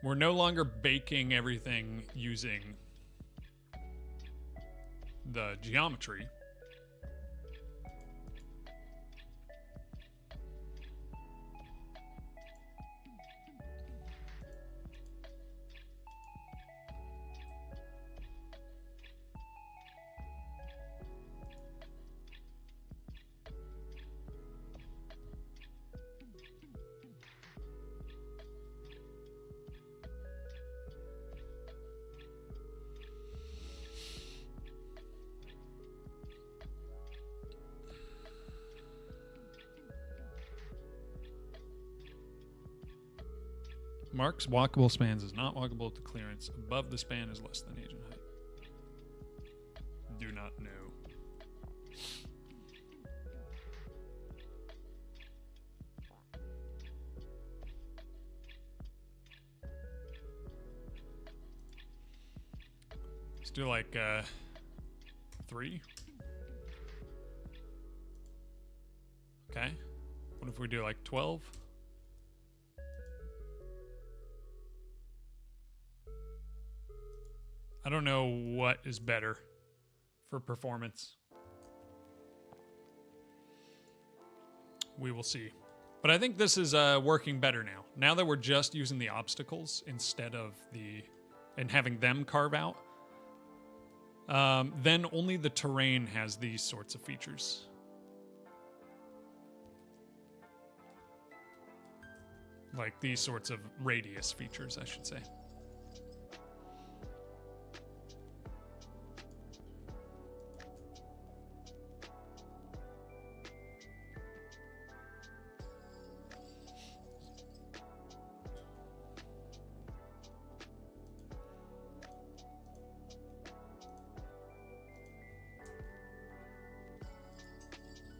We're no longer baking everything using the geometry. Marks walkable spans is not walkable to clearance. Above the span is less than agent height. Do not know. Let's do like 3. Okay. What if we do like 12? I don't know what is better for performance. We will see. But I think this is working better now. Now that we're just using the obstacles instead of and having them carve out, then only the terrain has these sorts of features. Like these sorts of radius features, I should say.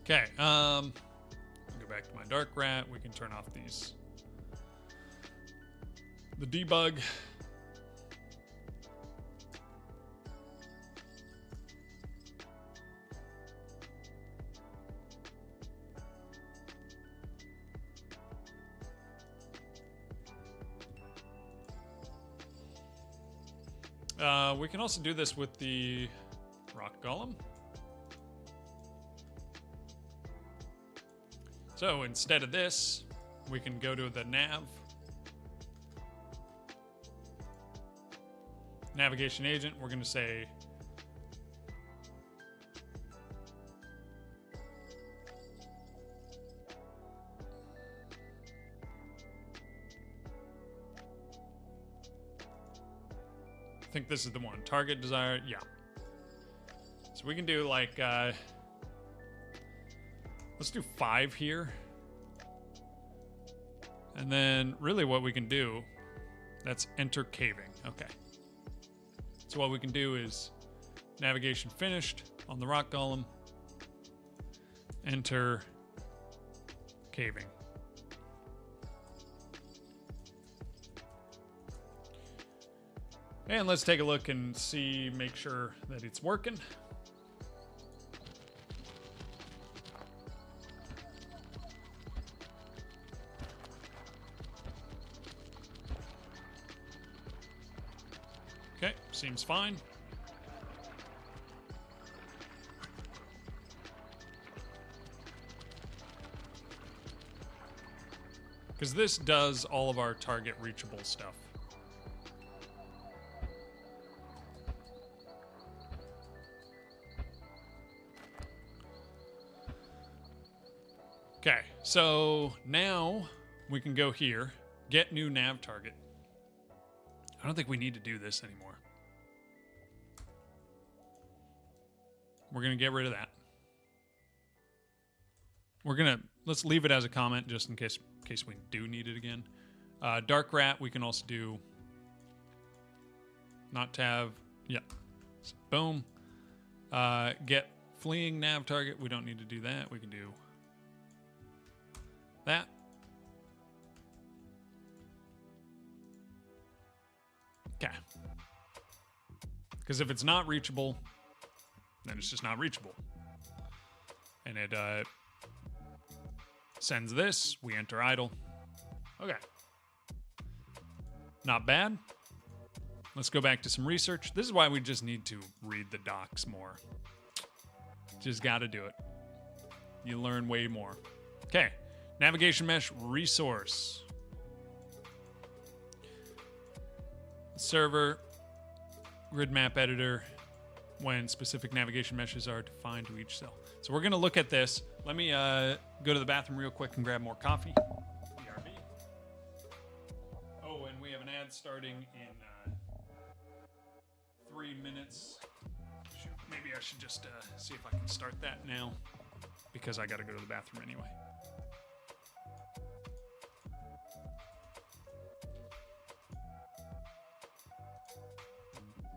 Okay, go back to my dark rat. We can turn off the debug. We can also do this with the rock golem. So instead of this, we can go to the navigation agent. We're going to say I think this is the one. Target desired. Yeah. So we can do like, let's do 5 here. And then really what we can do, that's enter caving. Okay. So what we can do is navigation finished on the rock golem. Enter caving. And let's take a look and see, make sure that it's working. Okay, seems fine. Because this does all of our target reachable stuff. Okay, so now we can go here, get new nav target. I don't think we need to do this anymore. We're going to get rid of that. Let's leave it as a comment just in case we do need it again. Dark rat, we can also do not tab. Yeah. So boom. Get fleeing nav target. We don't need to do that. We can do that. Okay. Because if it's not reachable, then it's just not reachable. And it sends this. We enter idle. Okay. Not bad. Let's go back to some research. This is why we just need to read the docs more. Just got to do it. You learn way more. Okay. Navigation mesh resource. Server, grid map editor, when specific navigation meshes are defined to each cell. So we're going to look at this. Let me go to the bathroom real quick and grab more coffee. BRB. Oh, and we have an ad starting in 3 minutes. Shoot, maybe I should just see if I can start that now, because I got to go to the bathroom anyway.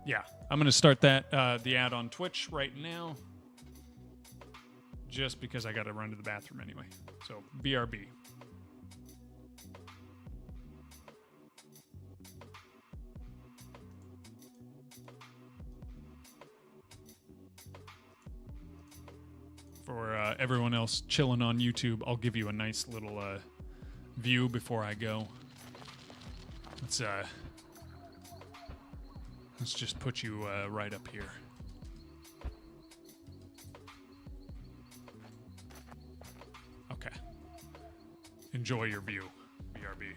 Yeah, I'm going to start that the ad on Twitch right now, just because I got to run to the bathroom anyway. So, BRB. For everyone else chilling on YouTube, I'll give you a nice little view before I go. Let's just put you right up here. Okay. Enjoy your view, BRB.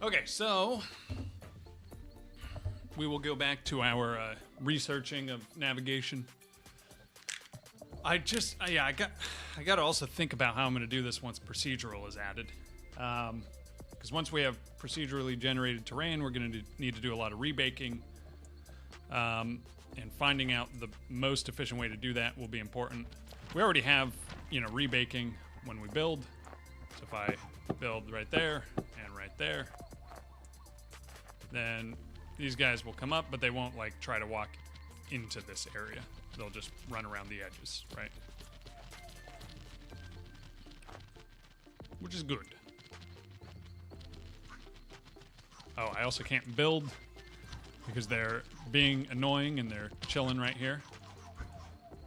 Okay, so we will go back to our researching of navigation. I got to also think about how I'm going to do this once procedural is added. Because once we have procedurally generated terrain, we're going to need to do a lot of rebaking. And finding out the most efficient way to do that will be important. We already have, rebaking when we build. So if I build right there and right there, then these guys will come up, but they won't try to walk into this area. They'll just run around the edges, right? Which is good. Oh, I also can't build because they're being annoying and they're chilling right here.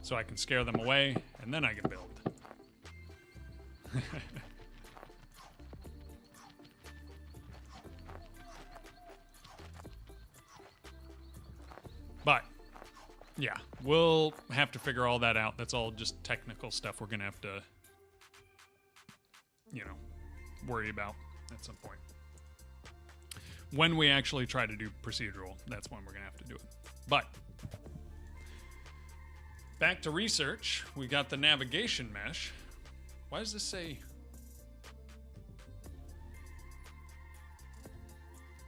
So I can scare them away, and then I can build. But, yeah, we'll have to figure all that out. That's all just technical stuff we're going to have to, worry about at some point. When we actually try to do procedural, that's when we're going to have to do it. But back to research, we got the navigation mesh. Why does this say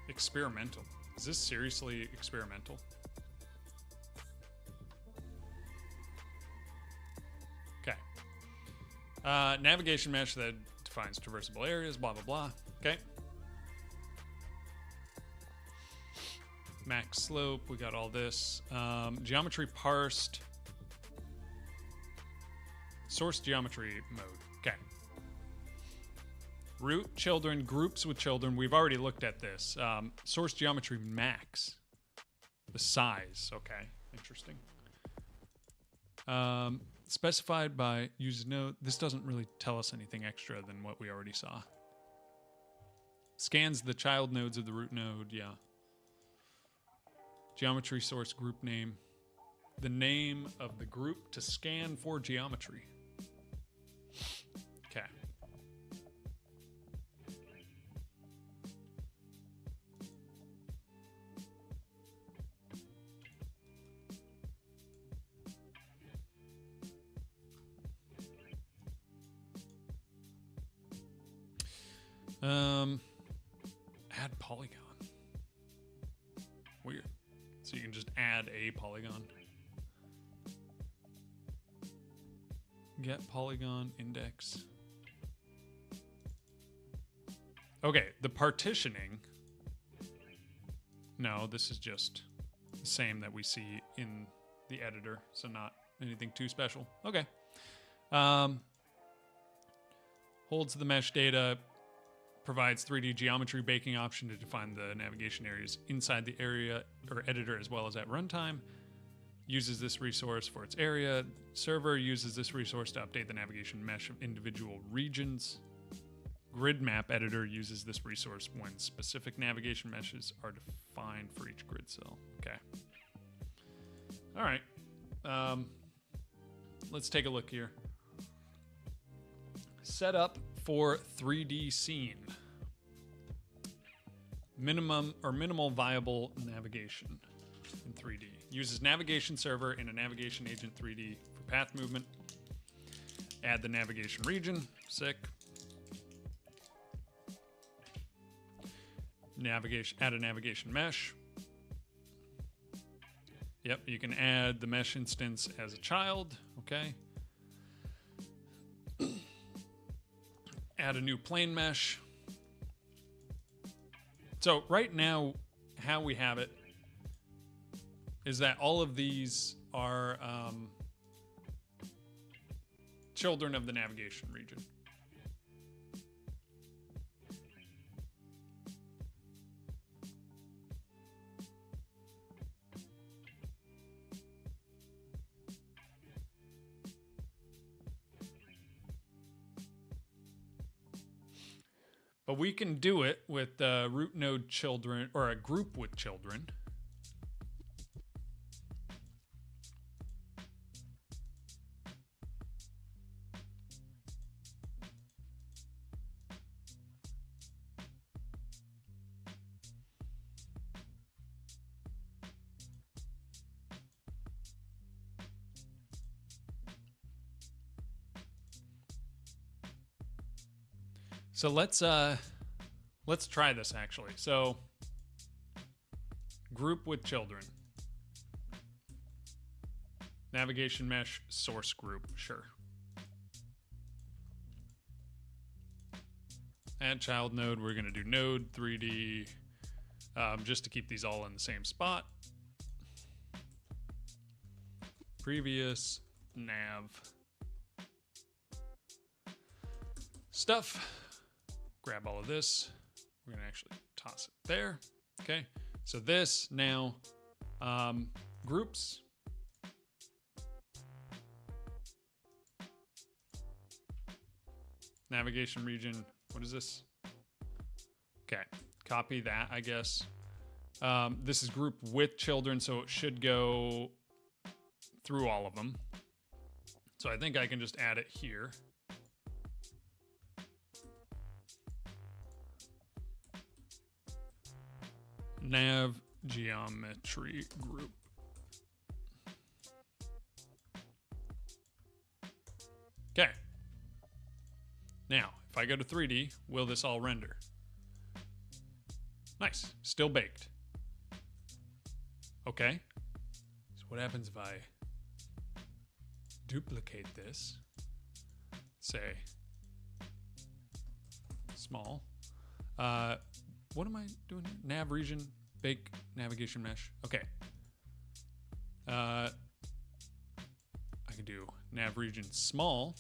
experimental? Is this seriously experimental? Okay. Navigation mesh that defines traversable areas, blah, blah, blah. Okay. Max slope, we got all this. Geometry parsed. Source geometry mode. Okay. Root, children, groups with children. We've already looked at this. Source geometry max. The size. Okay. Interesting. Specified by use node. This doesn't really tell us anything extra than what we already saw. Scans the child nodes of the root node. Yeah. Geometry source group name. The name of the group to scan for geometry. Okay. Add polygon. Weird. So you can just add a polygon. Get polygon index. Okay, the partitioning. No, this is just the same that we see in the editor, so not anything too special. Okay. Holds the mesh data, provides 3D geometry baking option to define the navigation areas inside the area or editor as well as at runtime. Uses this resource for its area. Server uses this resource to update the navigation mesh of individual regions. Grid map editor uses this resource when specific navigation meshes are defined for each grid cell. Okay. All right. Let's take a look here. Setup for 3D scene. Minimal viable navigation in 3D. Uses navigation server and a navigation agent 3D for path movement. Add the navigation region. Sick. Add a navigation mesh. Yep, you can add the mesh instance as a child. Okay. Add a new plane mesh. So right now, how we have it is that all of these are children of the navigation region. But we can do it with root node children or a group with children. So let's try this actually. So group with children. Navigation mesh source group, sure. Add child node, we're gonna do node 3D, just to keep these all in the same spot. Previous nav stuff. Grab all of this. We're gonna actually toss it there. Okay, so this now groups. Navigation region, what is this? Okay, copy that, I guess. This is group with children, so it should go through all of them. So I think I can just add it here. Nav geometry group. Okay. Now, if I go to 3D, will this all render? Nice, still baked. Okay. So what happens if I duplicate this? Say small. What am I doing here? Nav region, bake navigation mesh. Okay. I can do nav region small.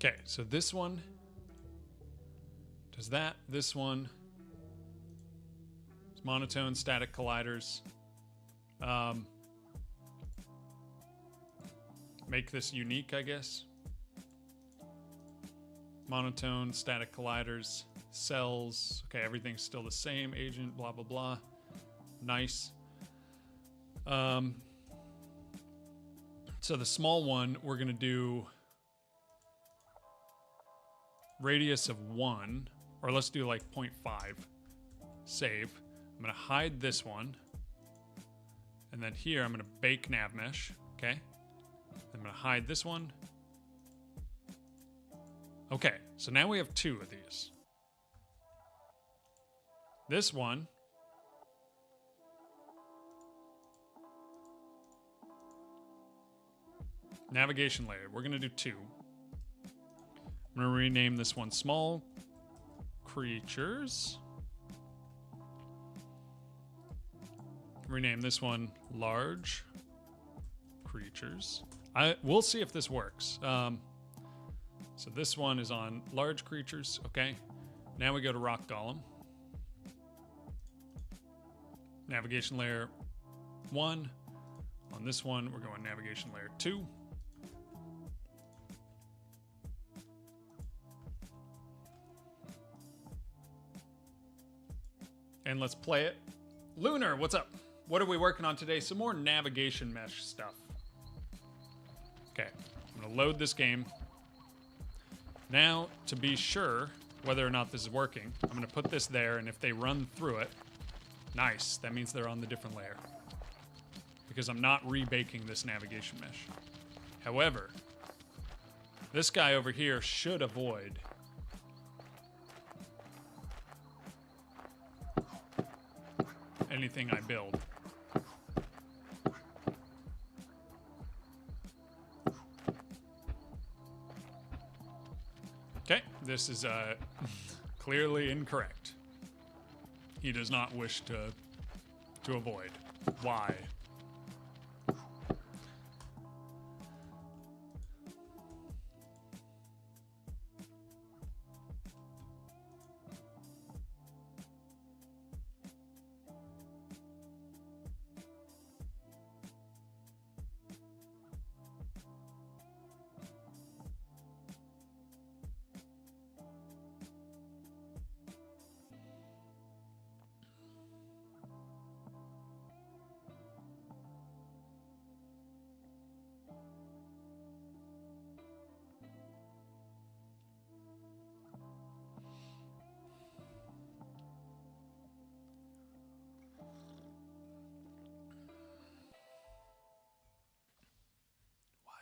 Okay, so this one does that. This one is monotone static colliders. Make this unique, I guess. Monotone static colliders, cells. Okay, everything's still the same. Agent, blah, blah, blah. Nice. So the small one, we're going to do radius of 1, or let's do like 0.5. Save. I'm going to hide this one. And then here, I'm going to bake nav mesh. Okay. I'm going to hide this one. Okay, so now we have 2 of these. This one navigation layer. We're going to do 2. I'm going to rename this one small creatures. Rename this one large creatures. We'll see if this works. So this one is on large creatures. Okay. Now we go to rock golem. Navigation layer 1. On this one, we're going navigation layer 2. And let's play it. Lunar, what's up? What are we working on today? Some more navigation mesh stuff. Okay, I'm gonna load this game. Now, to be sure whether or not this is working, I'm gonna put this there, and if they run through it, nice, that means they're on the different layer. Because I'm not rebaking this navigation mesh. However, this guy over here should avoid anything I build. Okay, this is clearly incorrect. He does not wish to avoid. Why?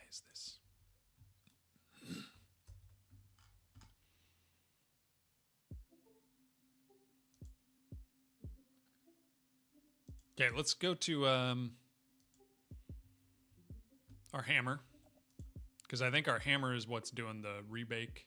is this? Okay, let's go to our hammer, because I think our hammer is what's doing the rebake.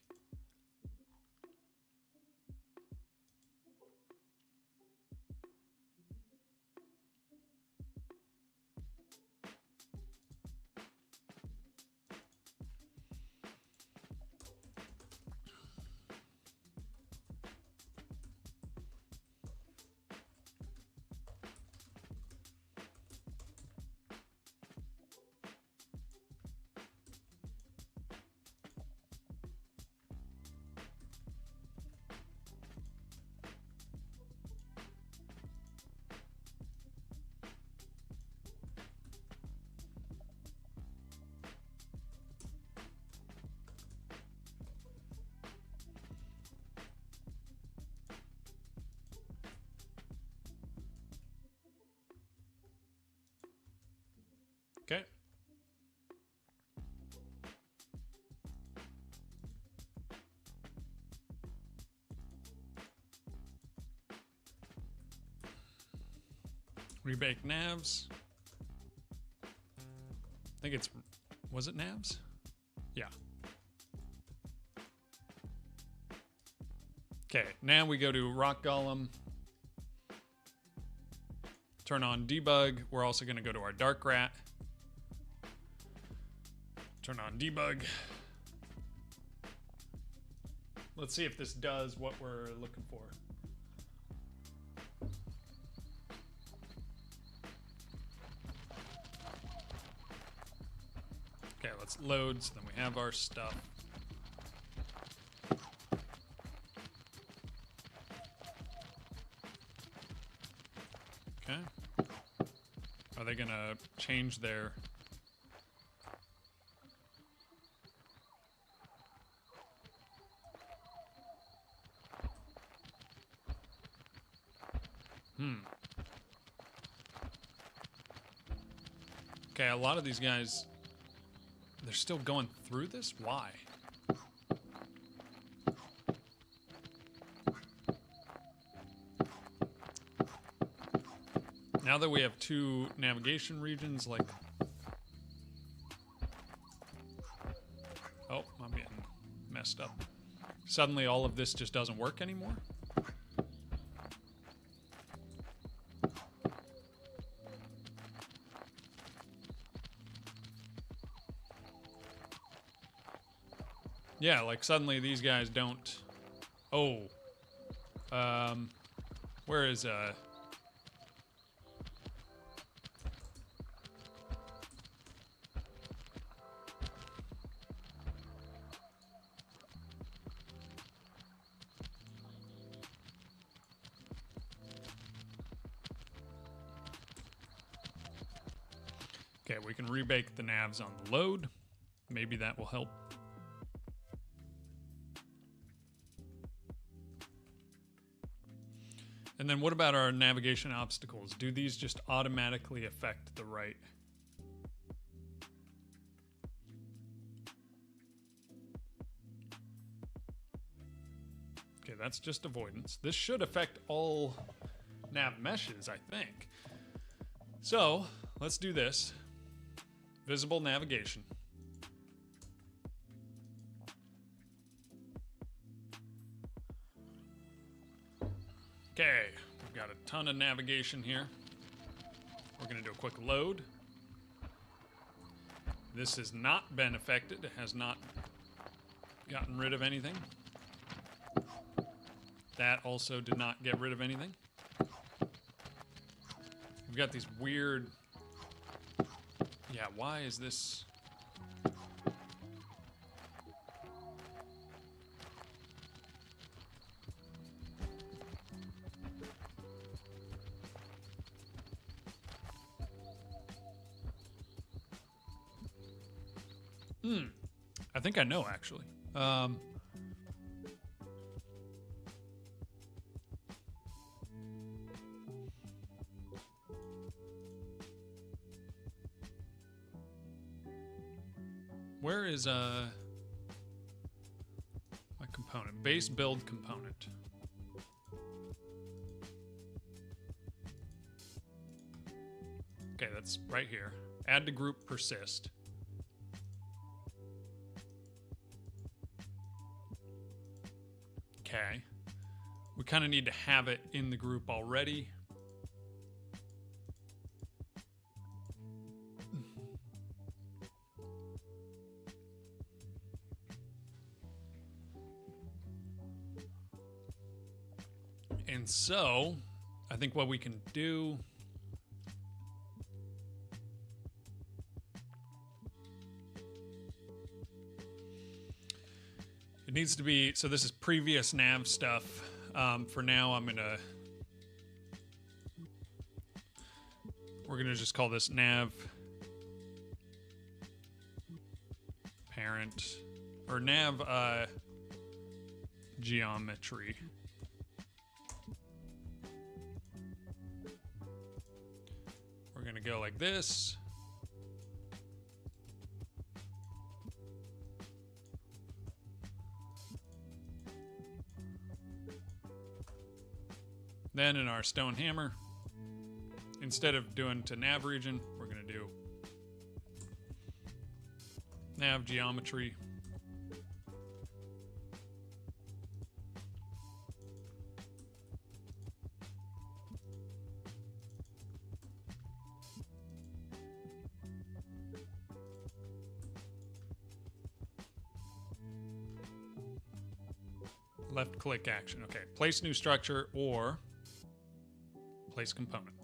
Okay. Rebake navs. I think it's, was it navs? Yeah. Okay, now we go to rock golem. Turn on debug. We're also going to go to our dark rat. Turn on debug. Let's see if this does what we're looking for. Okay, let's load so then we have our stuff. Okay. Are they gonna change their... Okay, a lot of these guys, they're still going through this? Why? Now that we have 2 navigation regions, like... Oh, I'm getting messed up. Suddenly all of this just doesn't work anymore? Yeah, like suddenly these guys don't... Oh. Where is, Okay, we can rebake the navs on the load. Maybe that will help. And then what about our navigation obstacles? Do these just automatically affect the right? Okay, that's just avoidance. This should affect all nav meshes, I think. So, let's do this. Visible navigation. Okay, we've got a ton of navigation here. We're going to do a quick load. This has not been affected. It has not gotten rid of anything. That also did not get rid of anything. We've got these weird... Yeah, why is this... I think I know, actually. Where is my component? Base build component. Okay, that's right here. Add to group persist. Okay. We kind of need to have it in the group already. And so, I think what we can do... It needs to be... So this is previous nav stuff. For now, I'm going to... We're going to just call this nav parent. Or nav geometry. We're going to go like this. Then in our stone hammer, instead of doing to nav region, we're going to do nav geometry. Left click action. Okay, place new structure or place component.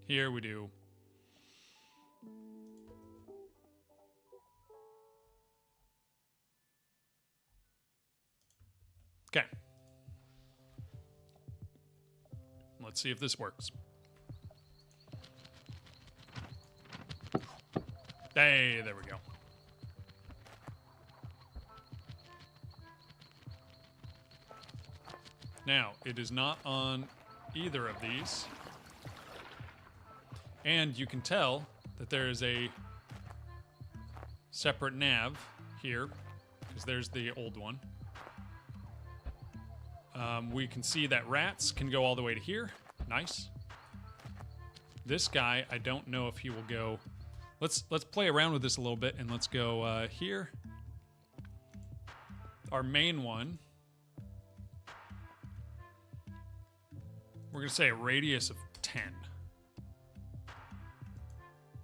Here we do okay. Let's see if this works. Hey, there we go. Now, it is not on either of these. And you can tell that there is a separate nav here, because there's the old one. We can see that rats can go all the way to here. Nice. This guy, I don't know if he will go... Let's play around with this a little bit, and let's go here. Our main one. We're going to say a radius of 10.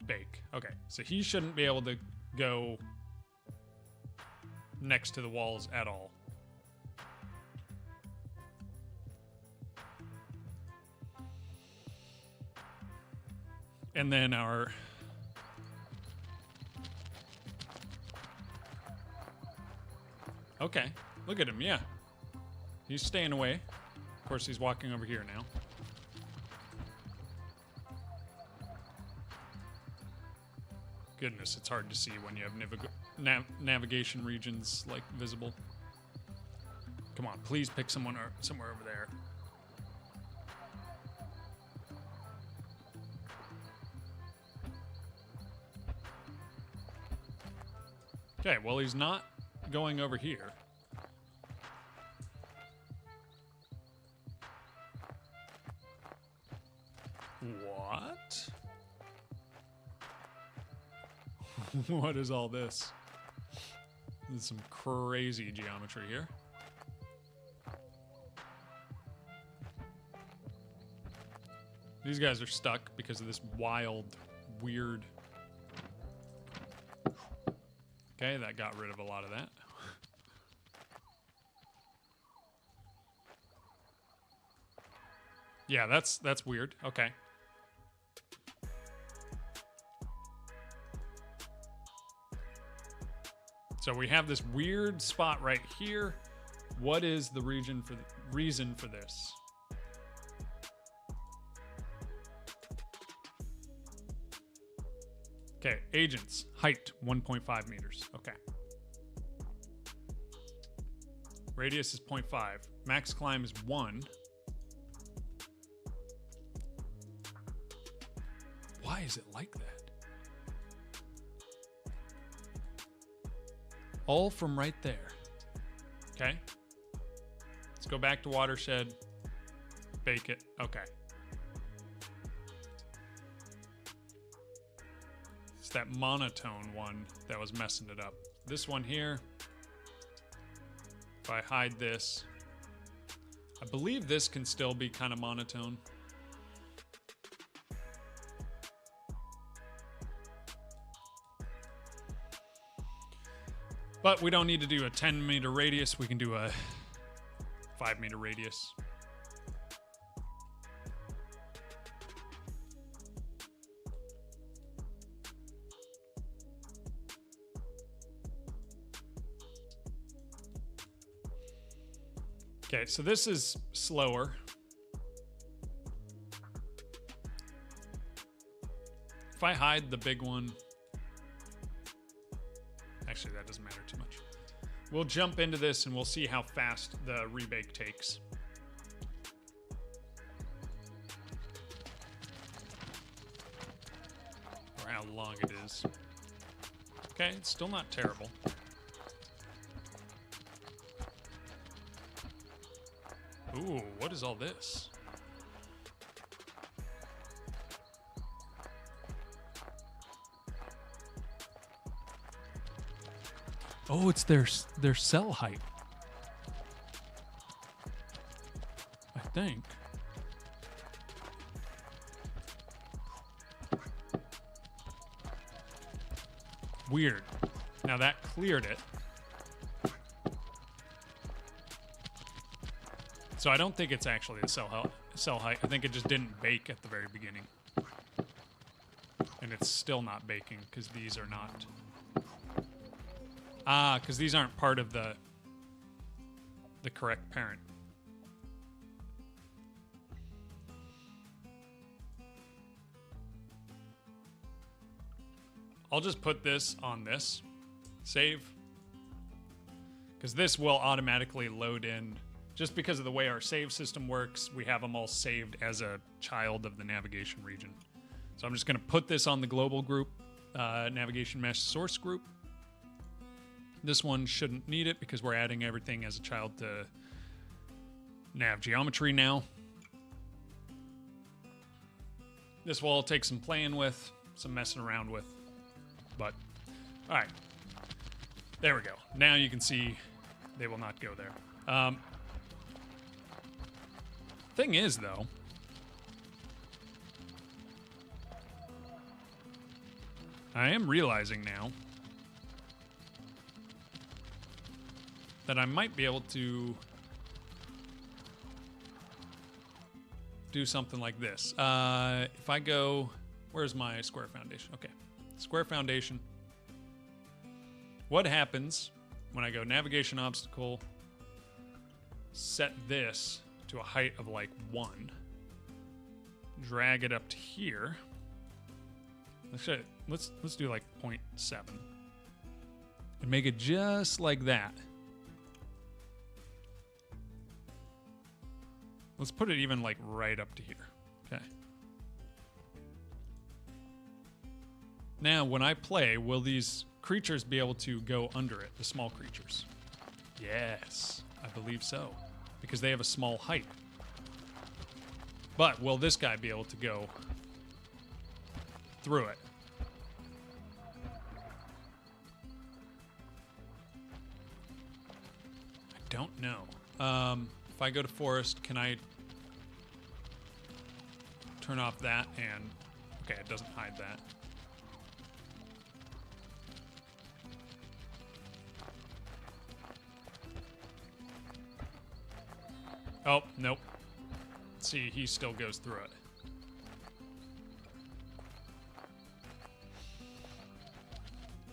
Bake. Okay, so he shouldn't be able to go next to the walls at all. And then our... Okay, look at him, yeah. He's staying away. Of course, he's walking over here now. Goodness, it's hard to see when you have navigation regions like visible. Come on, please pick someone somewhere over there. Okay, well, he's not going over here. What? What is all this? There's some crazy geometry here. These guys are stuck because of this wild, weird... Okay, that got rid of a lot of that. Yeah, that's weird. Okay. So we have this weird spot right here. What is the reason for this? Okay, agents, height 1.5 meters. Okay. Radius is 0.5. Max climb is 1. Why is it like that? All from right there. Okay. Let's go back to watershed. Bake it. Okay. It's that monotone one that was messing it up. This one here, if I hide this, I believe this can still be kind of monotone. But we don't need to do a 10-meter radius. We can do a 5-meter radius. Okay, so this is slower. If I hide the big one, actually that doesn't matter too much. We'll jump into this and we'll see how fast the rebake takes. Or how long it is. Okay, it's still not terrible. Ooh, what is all this? Oh, it's their cell height. I think. Weird. Now that cleared it. So I don't think it's actually the cell height. I think it just didn't bake at the very beginning. And it's still not baking because these are not. Ah, because these aren't part of the correct parent. I'll just put this on this. Save. Because this will automatically load in. Just because of the way our save system works, we have them all saved as a child of the navigation region. So I'm just going to put this on the global group, navigation mesh source group. This one shouldn't need it because we're adding everything as a child to nav geometry now. This will all take some playing with, some messing around with. But, all right. There we go. Now you can see they will not go there. Thing is, though, I am realizing now that I might be able to do something like this. If I go, where's my square foundation? Okay, square foundation. What happens when I go navigation obstacle, set this to a height of like 1, drag it up to here. Let's do like 0.7 and make it just like that. Let's put it even like right up to here. Okay. Now, when I play, will these creatures be able to go under it, the small creatures? Yes, I believe so, because they have a small height. But will this guy be able to go through it? I don't know. If I go to forest, can I turn off that and... Okay, it doesn't hide that. Oh, nope. See, he still goes through it.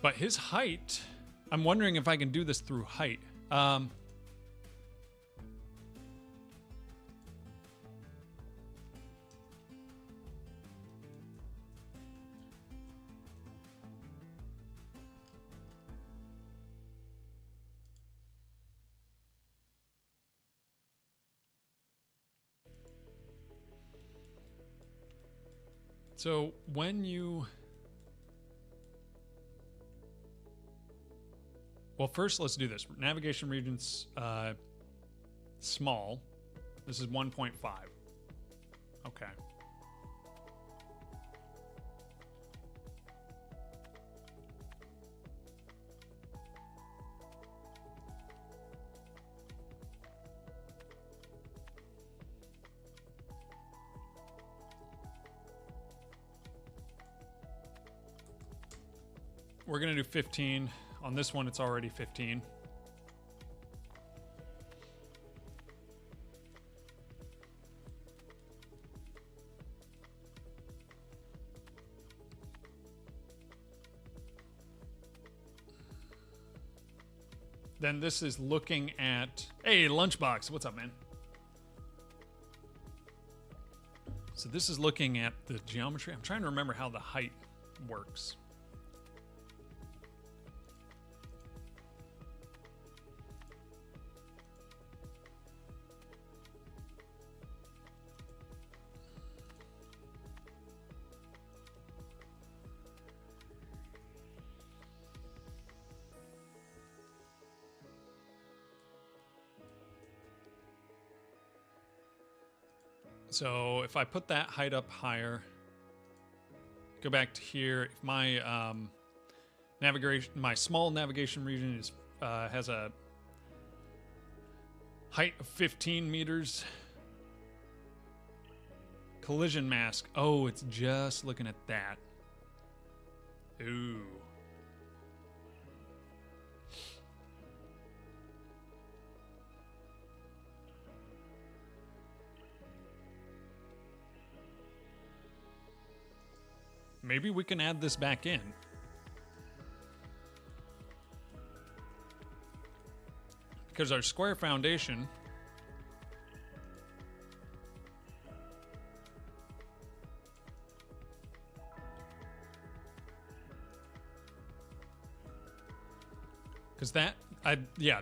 But his height... I'm wondering if I can do this through height. So when you... Well, first let's do this. Navigation regions small. This is 1.5. Okay. We're going to do 15. On this one, it's already 15. Then this is looking at... Hey, Lunchbox, what's up, man? So this is looking at the geometry. I'm trying to remember how the height works. So if I put that height up higher, go back to here. If my navigation, my small navigation region is has a height of 15 meters. Collision mask. Oh, it's just looking at that. Ooh. Maybe we can add this back in. Because our square foundation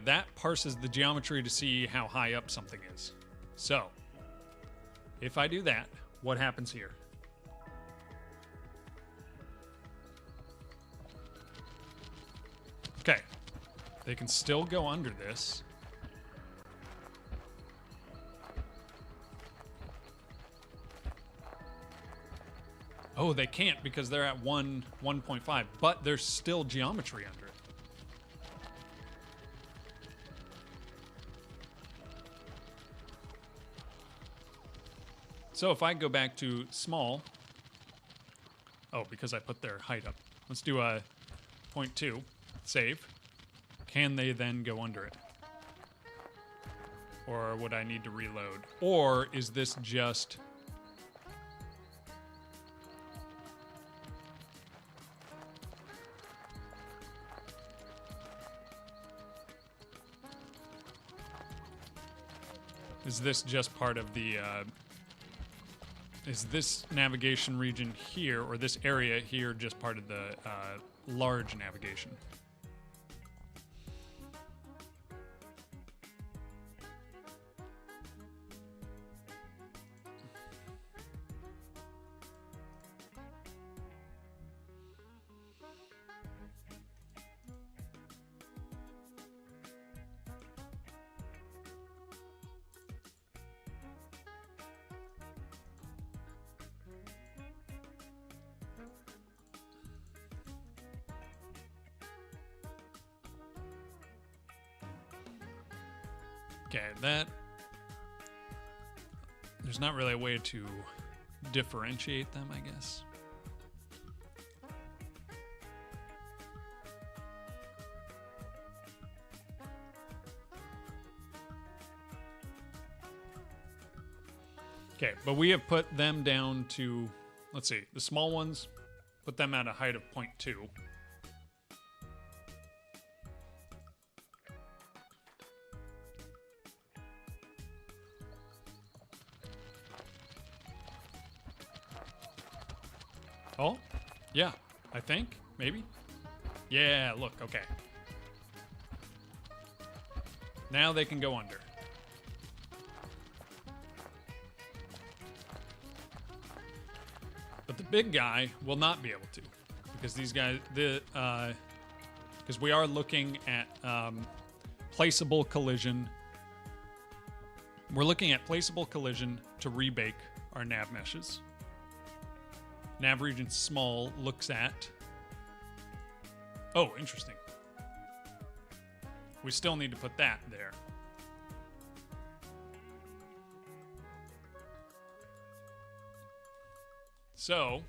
that parses the geometry to see how high up something is. So, if I do that, what happens here? Okay, they can still go under this. Oh, they can't because they're at 1.5, but there's still geometry under it. So if I go back to small, oh, because I put their height up. Let's do a 0.2. Save. Can they then go under it? Or would I need to reload? Or is this just... Is this just part of the... Is this navigation region here, or this area here, just part of the large navigation? Okay, that... There's not really a way to differentiate them, I guess. Okay, but we have put them down to... Let's see, the small ones, put them at a height of 0.2. Oh, yeah, I think, maybe. Yeah, look, okay. Now they can go under. But the big guy will not be able to, because these guys, because because we are looking at placeable collision. We're looking at placeable collision to rebake our nav meshes. Nav region small looks at... Oh, interesting. We still need to put that there. So...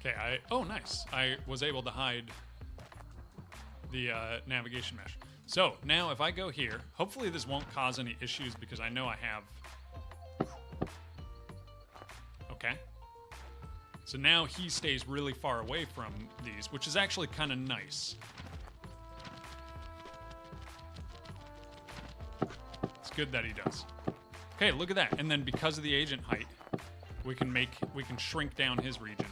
Okay, oh, nice. I was able to hide the navigation mesh. So now if I go here, hopefully this won't cause any issues because I know I have. Okay. So now he stays really far away from these, which is actually kind of nice. It's good that he does. Okay, look at that. And then because of the agent height, we can shrink down his region.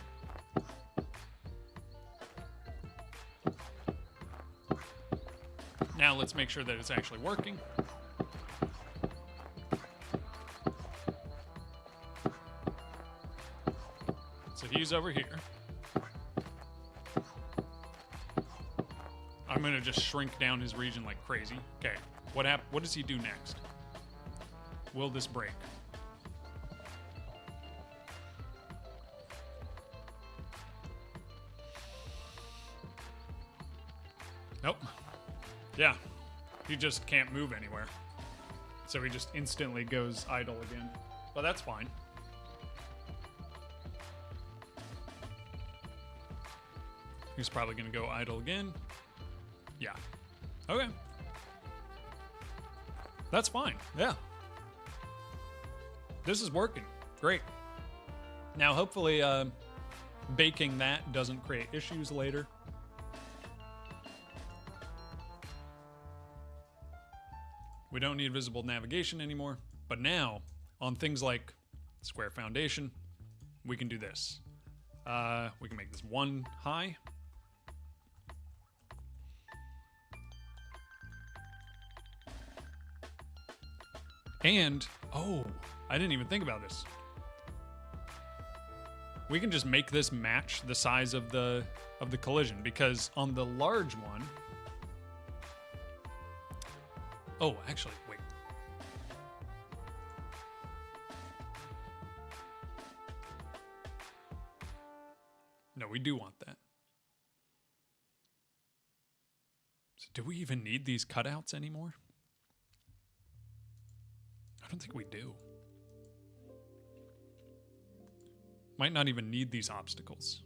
Now let's make sure that it's actually working. So he's over here. I'm gonna just shrink down his region like crazy. Okay, what does he do next? Will this break? Nope. Yeah, he just can't move anywhere. So he just instantly goes idle again. But that's fine. He's probably going to go idle again. Yeah. Okay. That's fine. Yeah. This is working. Great. Now, hopefully, baking that doesn't create issues later. We don't need visible navigation anymore. But now, on things like square foundation, we can do this. We can make this 1 high. And, oh, I didn't even think about this. We can just make this match the size of the collision, because on the large one... Oh, actually, wait. No, we do want that. So do we even need these cutouts anymore? I don't think we do. Might not even need these obstacles.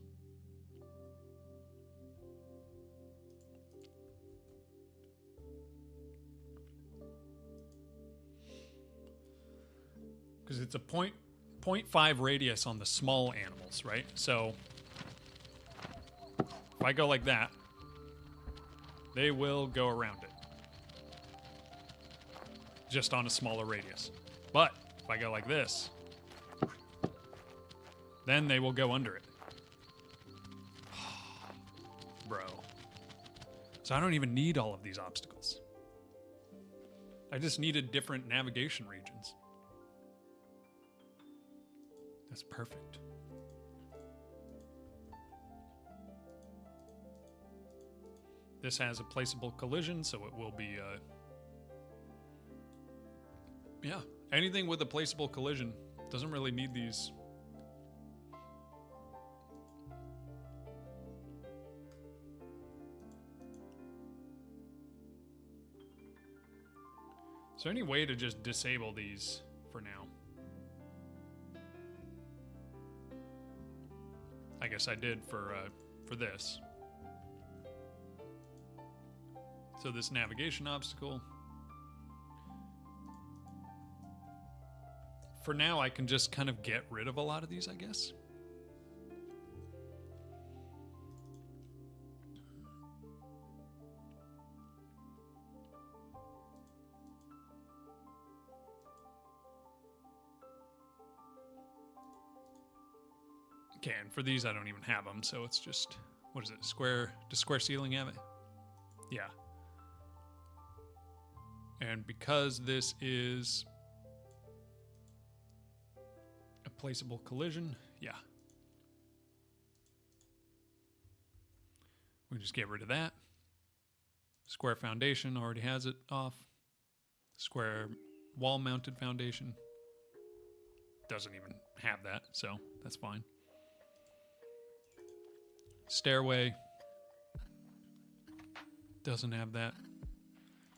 Because it's a 0.5 radius on the small animals, right? So if I go like that, they will go around it. Just on a smaller radius. But if I go like this, then they will go under it. Bro. So I don't even need all of these obstacles. I just needed different navigation regions. That's perfect. This has a placeable collision, so it will be... yeah, anything with a placeable collision doesn't really need these. Is there any way to just disable these for now? I guess I did for this. So this navigation obstacle. For now, I can just kind of get rid of a lot of these, I guess. Okay, and for these, I don't even have them, so it's just, what is it, square, does square ceiling have it? Yeah. And because this is a placeable collision, yeah. We just get rid of that. Square foundation already has it off. Square wall mounted foundation doesn't even have that, so that's fine. Stairway doesn't have that.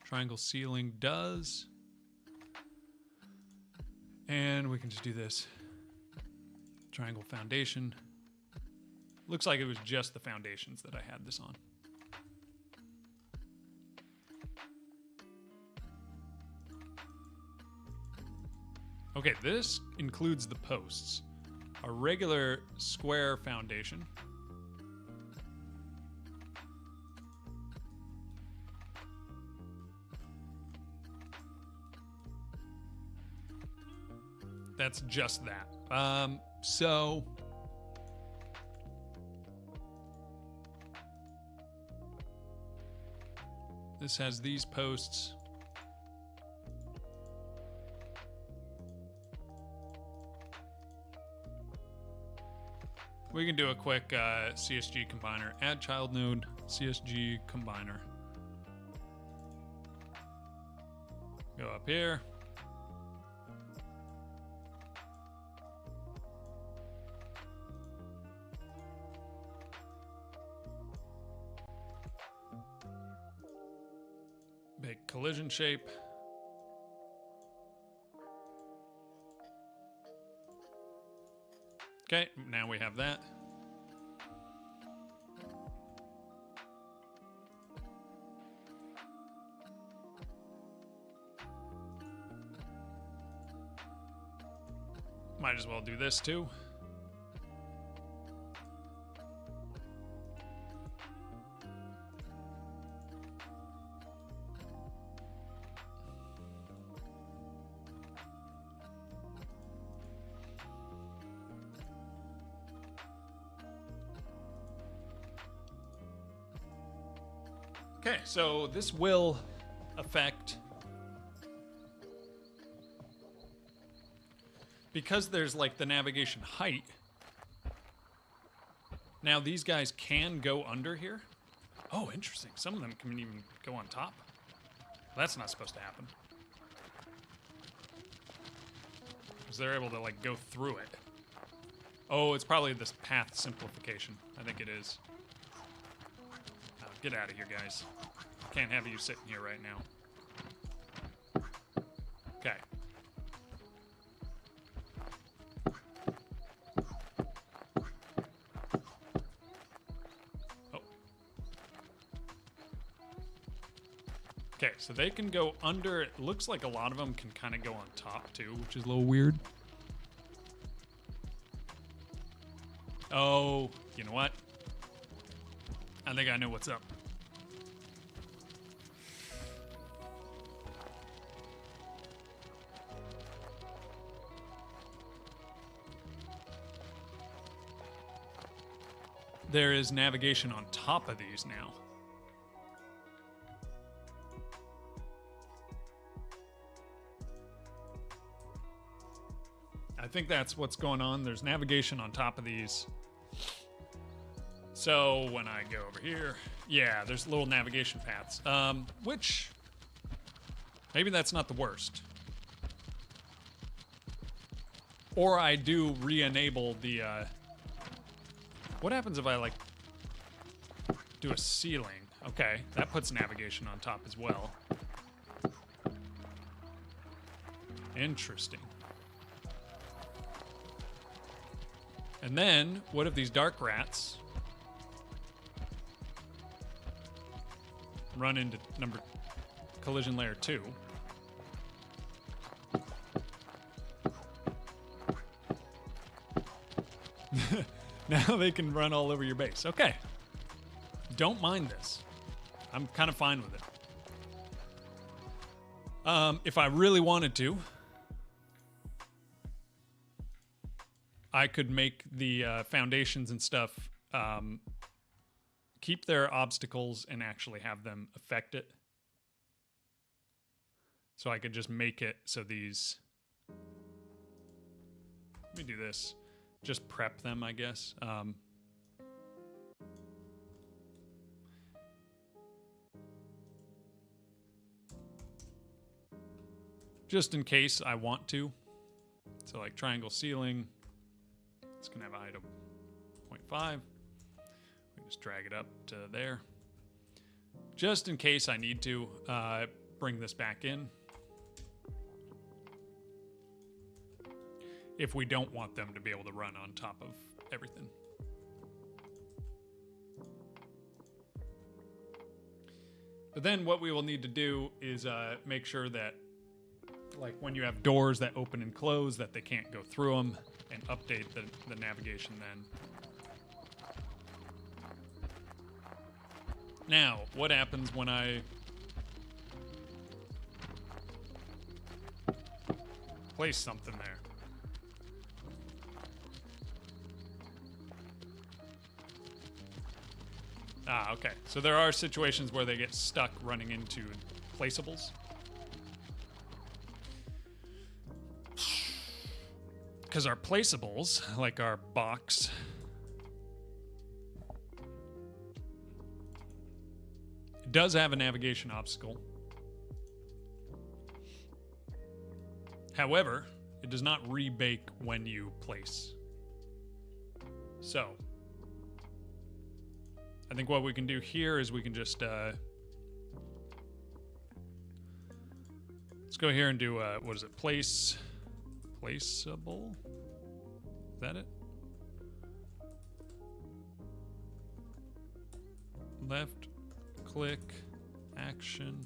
Triangle ceiling does. And we can just do this. Triangle foundation. Looks like it was just the foundations that I had this on. Okay, this includes the posts. A regular square foundation. That's just that. So this has these posts. We can do a quick CSG combiner. Add child node, CSG combiner. Go up here. Make collision shape. Okay, now we have that. Might as well do this too. Okay, so this will affect, because there's like the navigation height, now these guys can go under here. Oh, interesting. Some of them can even go on top. That's not supposed to happen. Because they're able to like go through it. Oh, it's probably this path simplification. I think it is. Get out of here, guys. Can't have you sitting here right now. Okay. Oh. Okay, so they can go under. It looks like a lot of them can kind of go on top too, which is a little weird. Oh, you know what? I think I know what's up. There is navigation on top of these now. I think that's what's going on. There's navigation on top of these. So when I go over here, yeah, there's little navigation paths, which maybe that's not the worst. Or I do re-enable the, what happens if I like do a ceiling? Okay, that puts navigation on top as well. Interesting. And then, what if these dark rats run into collision layer 2? Now they can run all over your base. Okay. Don't mind this. I'm kind of fine with it. If I really wanted to, I could make the foundations and stuff keep their obstacles and actually have them affect it. So I could just make it so these... Let me do this. Just prep them, I guess. Just in case I want to. So like triangle ceiling. It's going to have a height of 0.5. We just drag it up to there. Just in case I need to bring this back in. If we don't want them to be able to run on top of everything. But then what we will need to do is make sure that, like when you have doors that open and close, that they can't go through them, and update the navigation then. Now, what happens when I place something there? Ah, okay. So there are situations where they get stuck running into placeables. Because our placeables, like our box, it does have a navigation obstacle. However, it does not rebake when you place. So, I think what we can do here is we can just let's go here and do what is it? Placeable? Is that it? Left click action.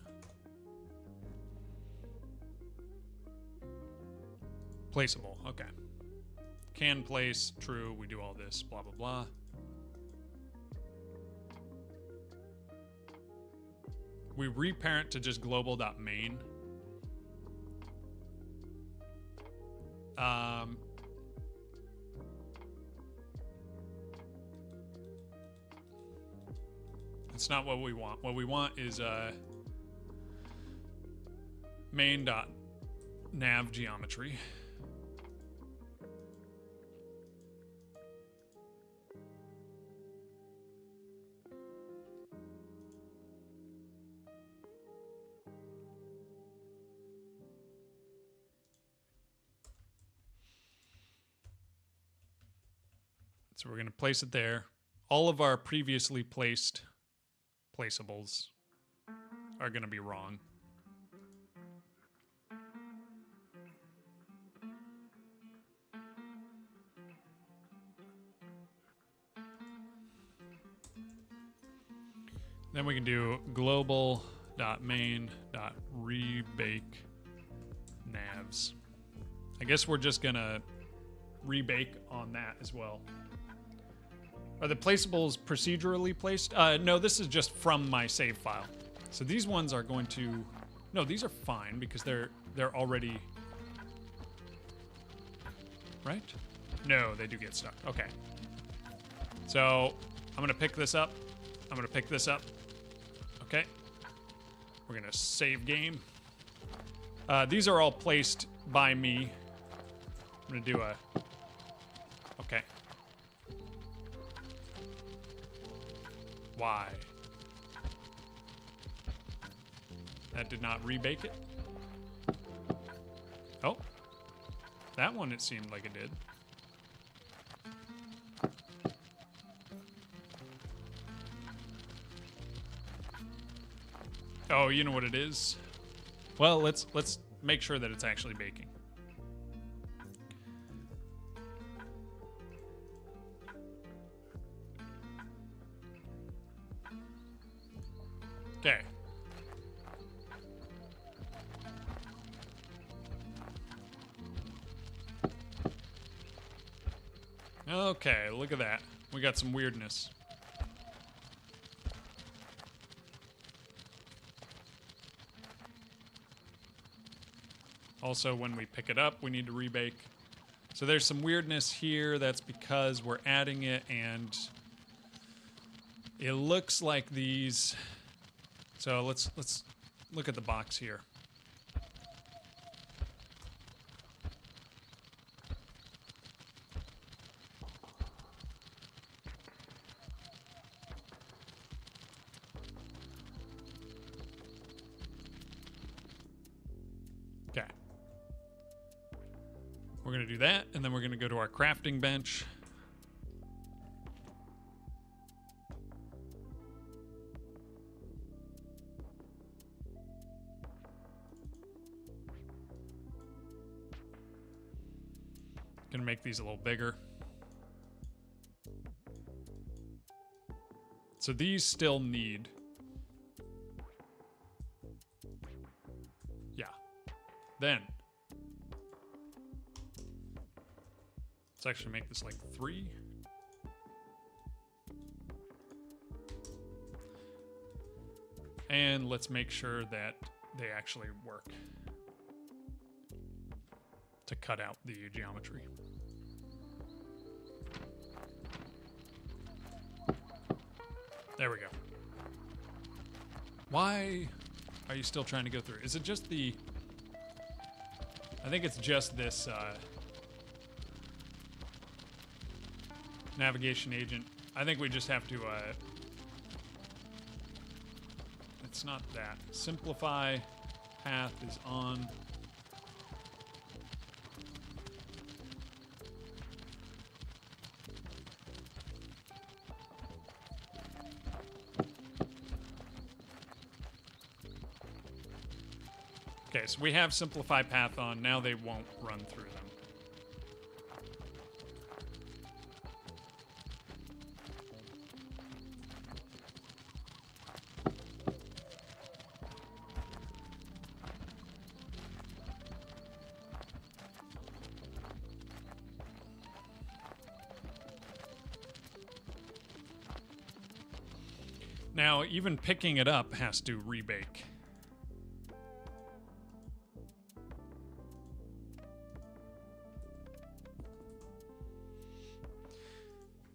Placeable. Okay. Can place, true, we do all this, blah blah blah. We reparent to just global.main. It's not what we want. What we want is main.nav geometry. So we're going to place it there. All of our previously placed placeables are going to be wrong. Then we can do global.main.rebake navs. I guess we're just going to rebake on that as well. Are the placeables procedurally placed? No, this is just from my save file. So these ones are going to... No, these are fine because they're already... Right? No, they do get stuck. Okay. So I'm going to pick this up. I'm going to pick this up. Okay. We're going to save game. These are all placed by me. I'm going to do a... Okay. Why? That did not rebake it. Oh. That one, it seemed like it did. Oh, you know what it is? Well, let's make sure that it's actually baking. Okay. Okay, look at that. We got some weirdness. Also, when we pick it up, we need to rebake. So there's some weirdness here. That's because we're adding it, and it looks like these... So let's look at the box here. We're going to do that, and then we're going to go to our crafting bench. Gonna make these a little bigger. So these still need... Yeah. Then... let's actually make this like 3. And let's make sure that they actually work to cut out the geometry. There we go. Why are you still trying to go through? Is it just the... I think it's just this navigation agent. I think we just have to... it's not that. Simplify path is on. Okay, so we have simplify path on. Now they won't run through them. Now, even picking it up has to rebake.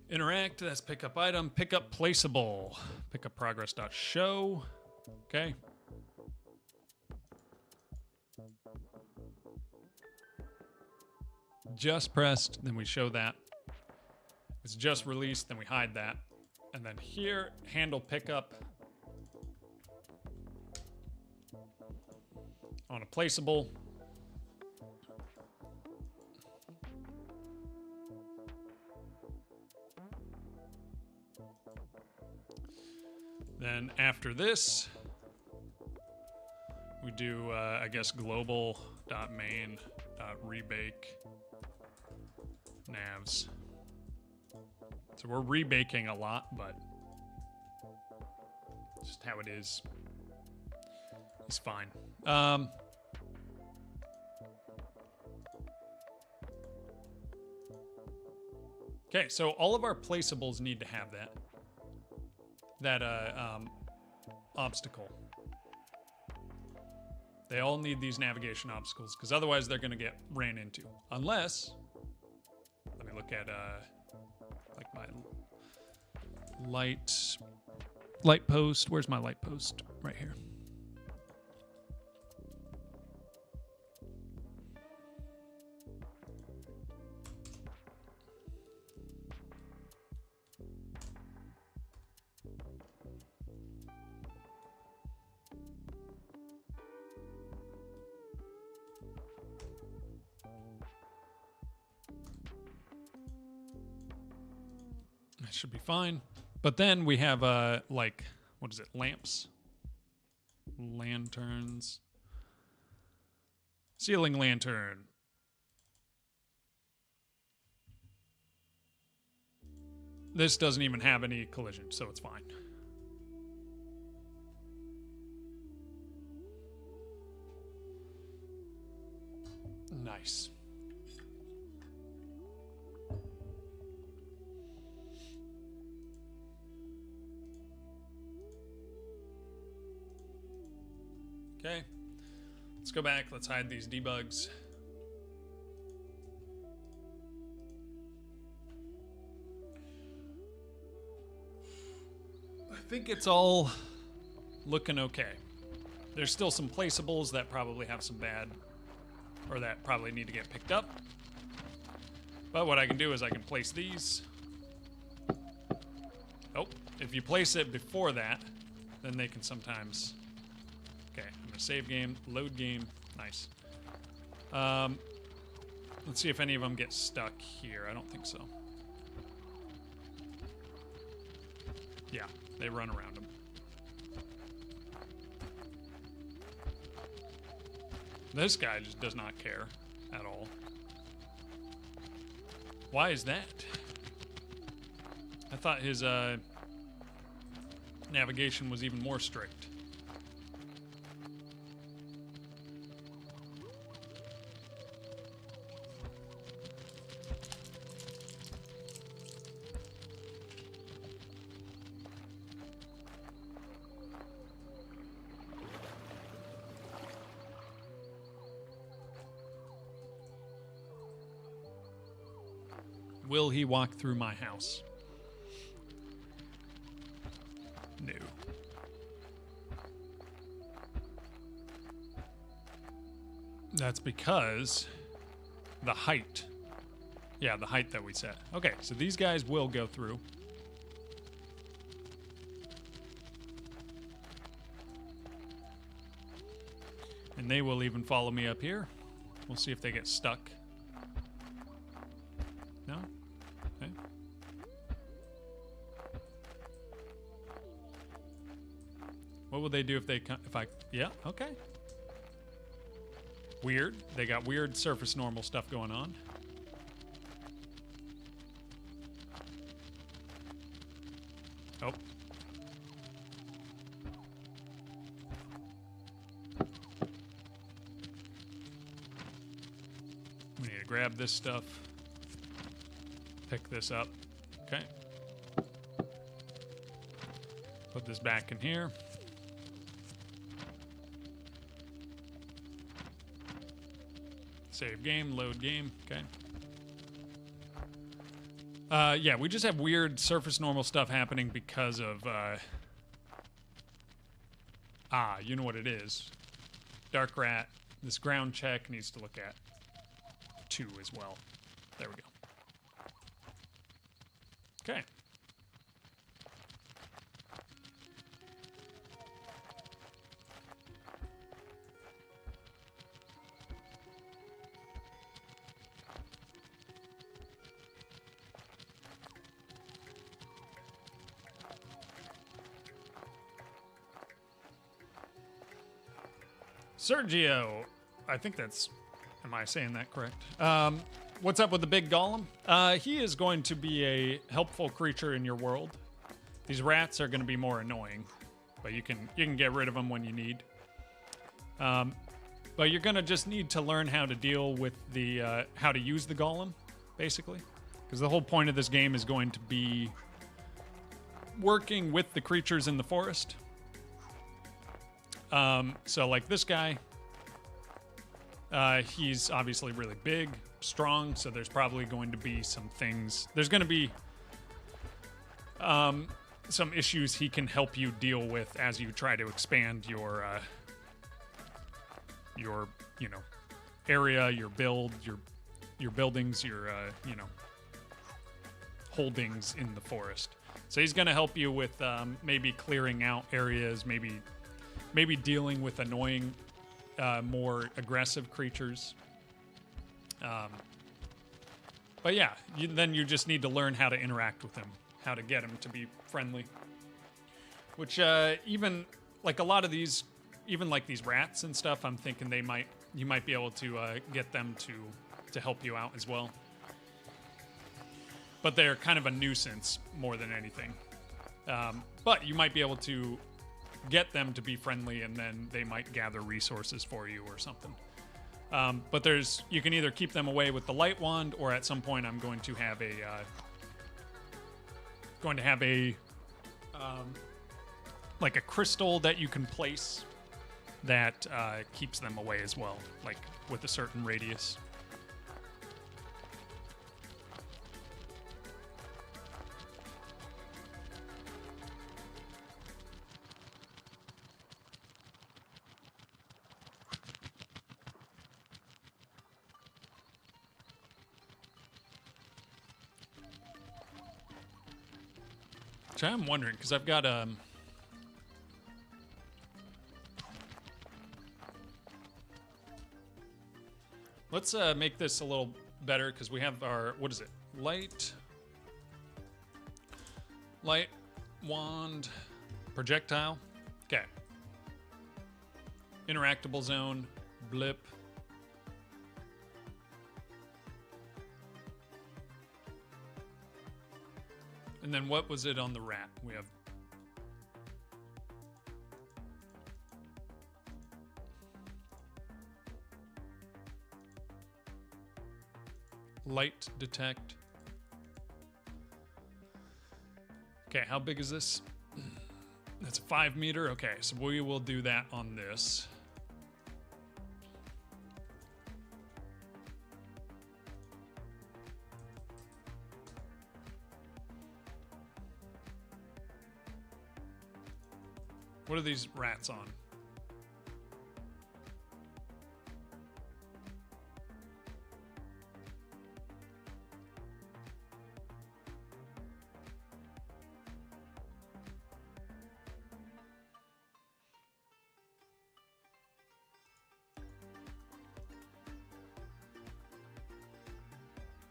Interact, that's pick up item, pick up placeable, pick up progress.show. Okay. Just pressed, then we show that. It's just released, then we hide that. And then here, handle pickup on a placeable. Then after this, we do, I guess, global.main.rebake navs. So we're rebaking a lot, but just how it is. It's fine. Okay, so all of our placeables need to have that obstacle. They all need these navigation obstacles, because otherwise they're going to get ran into. Unless, let me look at like my light post. Where's my light post? Right here. That should be fine. But then we have, like, what is it? Lamps? Lanterns. Ceiling lantern. This doesn't even have any collision, so it's fine. Nice. Okay, let's go back. Let's hide these debugs. I think it's all looking okay. There's still some placeables that probably have some bad, or that probably need to get picked up. But what I can do is I can place these. Oh, if you place it before that, then they can sometimes... Okay, I'm gonna save game, load game, nice. Let's see if any of them get stuck here. I don't think so. Yeah, they run around them. This guy just does not care at all. Why is that? I thought his navigation was even more strict. Will he walk through my house? No. That's because the height. Yeah, the height that we set. Okay, so these guys will go through. And they will even follow me up here. We'll see if they get stuck. No? Okay. What would they do if they if I yeah, okay. Weird. They got weird surface normal stuff going on. Oh. We need to grab this stuff. Pick this up. Okay. Put this back in here. Save game, load game. Okay. Yeah, we just have weird surface normal stuff happening because of you know what it is. Dark rat. This ground check needs to look at 2 as well. There we go. Okay. Sergio, I think that's, am I saying that correct? What's up with the big golem? He is going to be a helpful creature in your world. These rats are going to be more annoying, but you can get rid of them when you need. But you're going to just need to learn how to deal with the how to use the golem, basically, because the whole point of this game is going to be working with the creatures in the forest. So like this guy, he's obviously really big, strong, so there's probably going to be some things. There's going to be some issues he can help you deal with as you try to expand your you know, area, your build, your buildings, your you know, holdings in the forest. So he's going to help you with maybe clearing out areas, maybe dealing with annoying, more aggressive creatures. But yeah, then you just need to learn how to interact with him, how to get him to be friendly. Which even like a lot of these, even like these rats and stuff, I'm thinking you might be able to get them to help you out as well. But they're kind of a nuisance more than anything. But you might be able to get them to be friendly, and then they might gather resources for you or something. But you can either keep them away with the light wand, or at some point I'm going to have like a crystal that you can place that keeps them away as well, like with a certain radius. So I'm wondering, because I've got let's make this a little better because we have our, what is it? Light wand projectile. Okay. Interactable zone, blip. And then what was it on the rat? We have light detect. Okay, how big is this? That's a 5 meter. Okay, so we will do that on this. What are these rats on?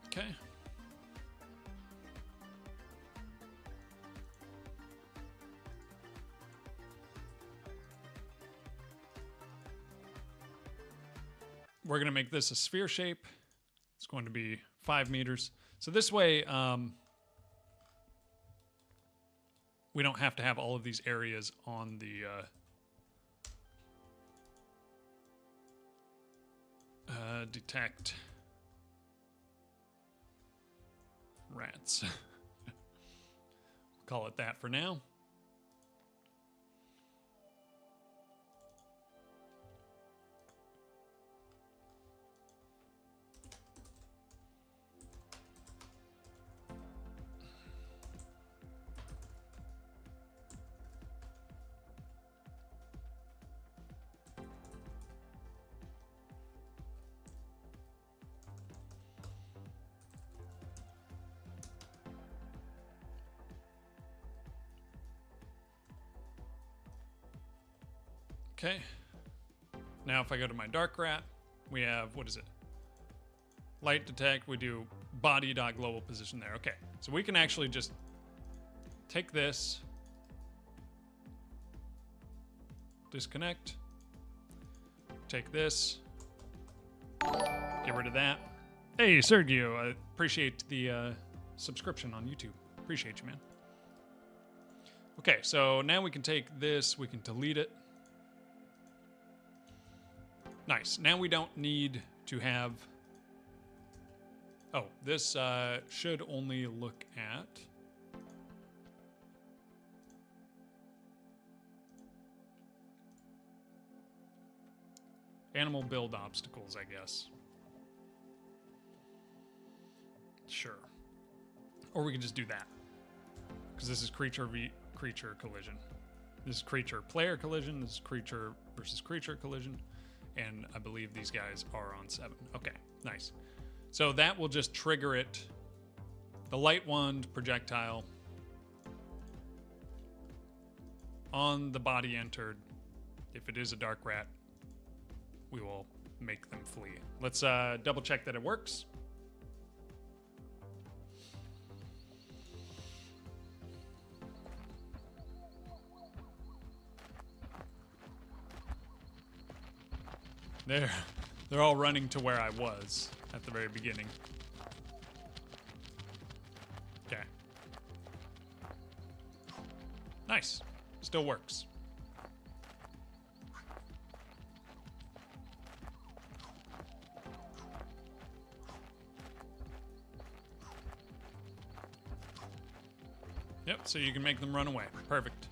Okay. We're going to make this a sphere shape. It's going to be 5 meters. So this way, we don't have to have all of these areas on the detect rats. Call it that for now. Okay. Now if I go to my dark rat, we have, what is it? Light detect, we do body.global position there. Okay, so we can actually just take this, disconnect, take this, get rid of that. Hey, Sergio, I appreciate the subscription on YouTube. Appreciate you, man. Okay, so now we can take this, we can delete it. Nice. Now we don't need to have... Oh, this should only look at... animal build obstacles, I guess. Sure. Or we can just do that. Because this is creature v creature collision. This is creature player collision. This is creature versus creature collision. And I believe these guys are on 7. Okay, nice. So that will just trigger it. The light wand projectile on the body entered. If it is a dark rat, we will make them flee. Let's double check that it works. They're all running to where I was at the very beginning. Okay. Nice. Still works. Yep, so you can make them run away. Perfect.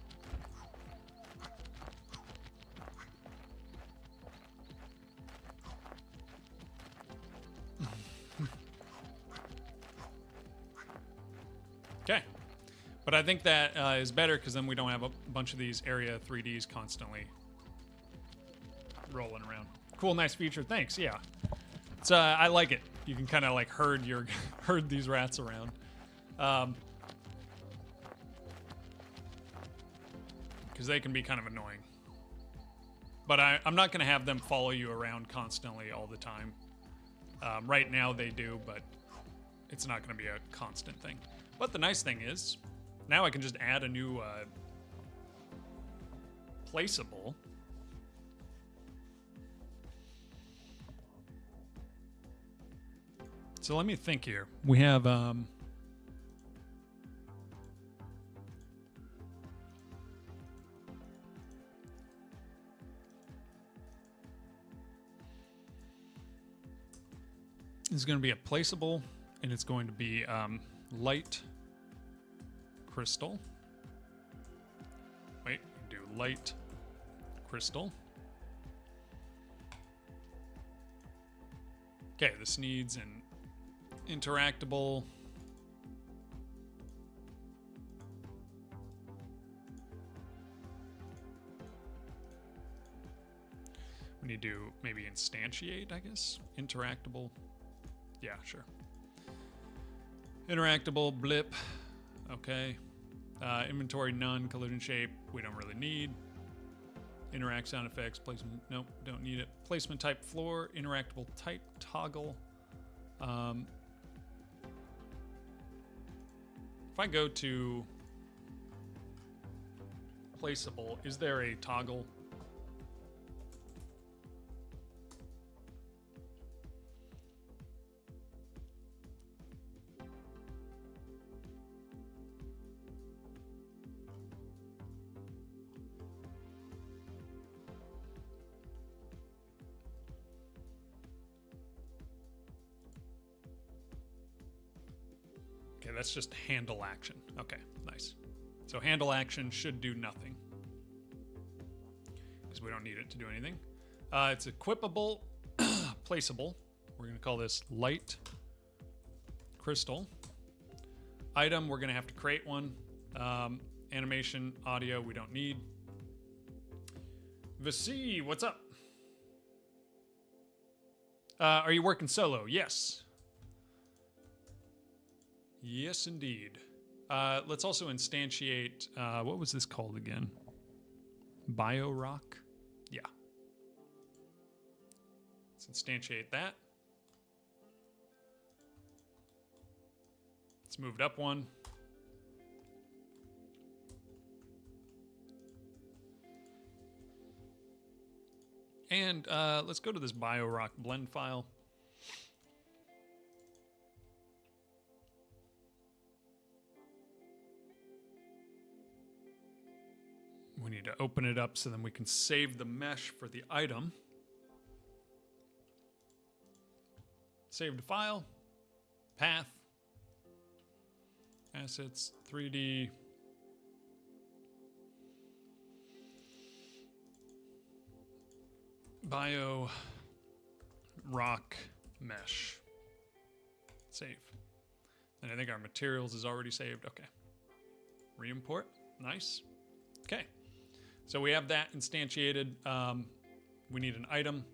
Okay, but I think that is better because then we don't have a bunch of these area 3Ds constantly rolling around. Cool, nice feature. Thanks. Yeah, it's I like it. You can kind of like herd these rats around. Because they can be kind of annoying. But I'm not going to have them follow you around constantly all the time. Right now they do, but it's not going to be a constant thing. But the nice thing is, now I can just add a new placeable. So let me think here. We have it's going to be a placeable, and it's going to be light crystal. Wait, do light crystal. Okay, this needs an interactable. We need to maybe instantiate, I guess. Interactable. Yeah, sure. Interactable, blip. Okay. Inventory, none. Collision shape, we don't really need. Interact sound effects, placement, nope, don't need it. Placement type floor, interactable type toggle. If I go to placeable, is there a toggle? Okay, that's just handle action. Okay, nice. So handle action should do nothing, because we don't need it to do anything. It's equipable, placeable. We're going to call this light crystal. Item, we're going to have to create one. Animation, audio, we don't need. Vasi, what's up? Are you working solo? Yes. Yes, indeed. Let's also instantiate, what was this called again? BioRock? Yeah. Let's instantiate that. Let's move it up one. And let's go to this BioRock blend file. We need to open it up so then we can save the mesh for the item. Saved file, path, assets, 3D. Bio rock mesh. Save. And I think our materials is already saved. Okay. Re-import. Nice. Okay. So we have that instantiated. We need an item.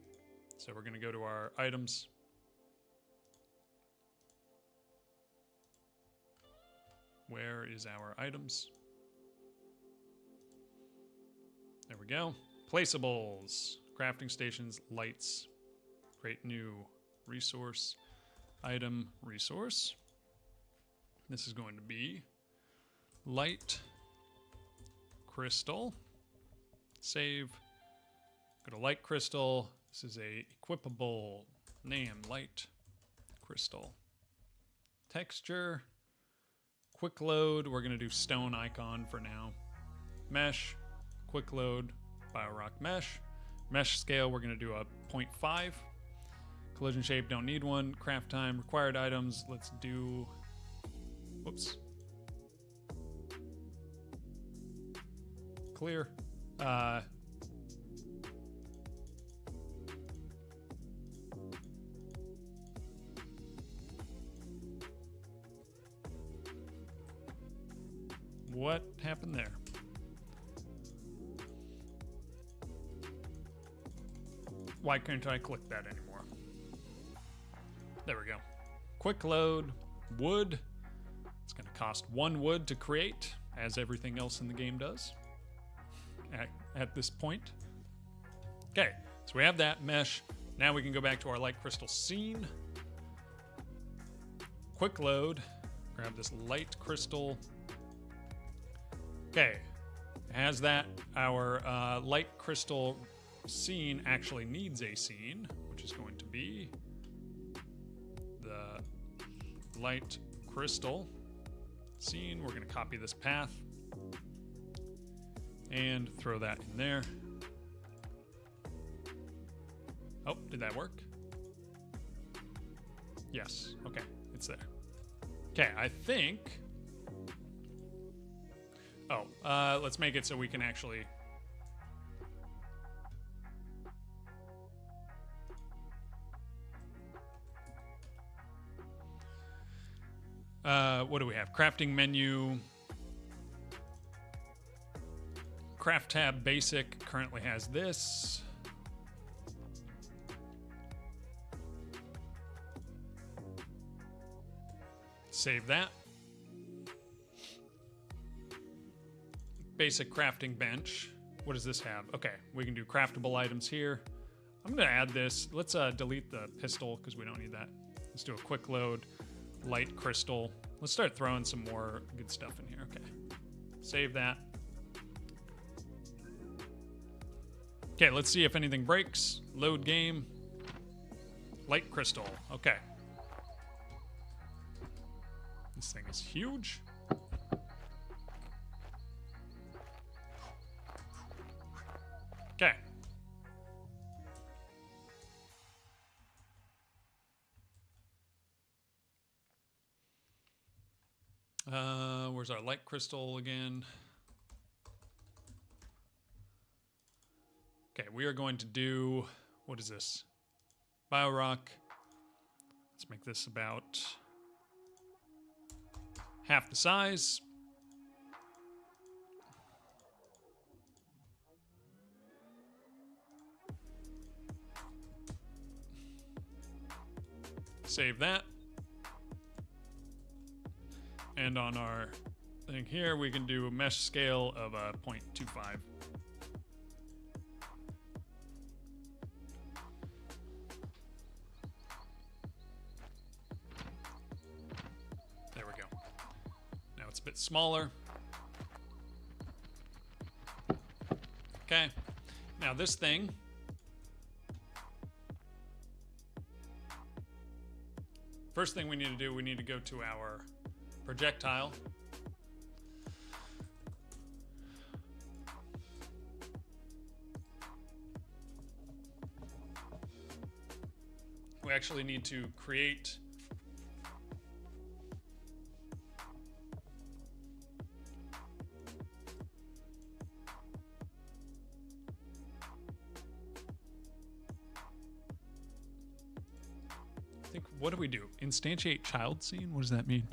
So we're going to go to our items. Where is our items? There we go. Placeables. Crafting stations, lights. Create new resource. Item resource. This is going to be light crystal. Save. Go to light crystal. This is a equipable name, light crystal. Texture. Quick load. We're going to do stone icon for now. Mesh. Quick load. BioRock mesh. Mesh scale, we're going to do a 0.5. Collision shape, don't need one. Craft time, required items. Let's do... Whoops. Clear. What happened there? Why can't I click that anymore? There we go. Quick load, wood. It's going to cost 1 wood to create, as everything else in the game does at this point. Okay, so we have that mesh. Now we can go back to our light crystal scene. quick load. Grab this light crystal. Okay, as that, our light crystal scene actually needs a scene, which is going to be the light crystal scene. We're going to copy this path and throw that in there. Oh, did that work? Yes. Okay, it's there. Okay, I think... Oh, let's make it so we can actually... what do we have? Crafting menu. Craft tab basic currently has this. Save that. Basic crafting bench. What does this have? Okay, we can do craftable items here. I'm gonna add this. Let's delete the pistol because we don't need that. Let's do a quick load, light crystal. Let's start throwing some more good stuff in here. Okay, save that. Okay, let's see if anything breaks. Load game. Light crystal. Okay. This thing is huge. Okay. Where's our light crystal again? Okay, we are going to do, what is this? Biorock. Let's make this about half the size. Save that. And on our thing here, we can do a mesh scale of 0.25. There we go. Now it's a bit smaller. Okay. Now this thing, first thing we need to do, we need to go to our projectile. We actually need to create what do we do? Instantiate child scene? What does that mean?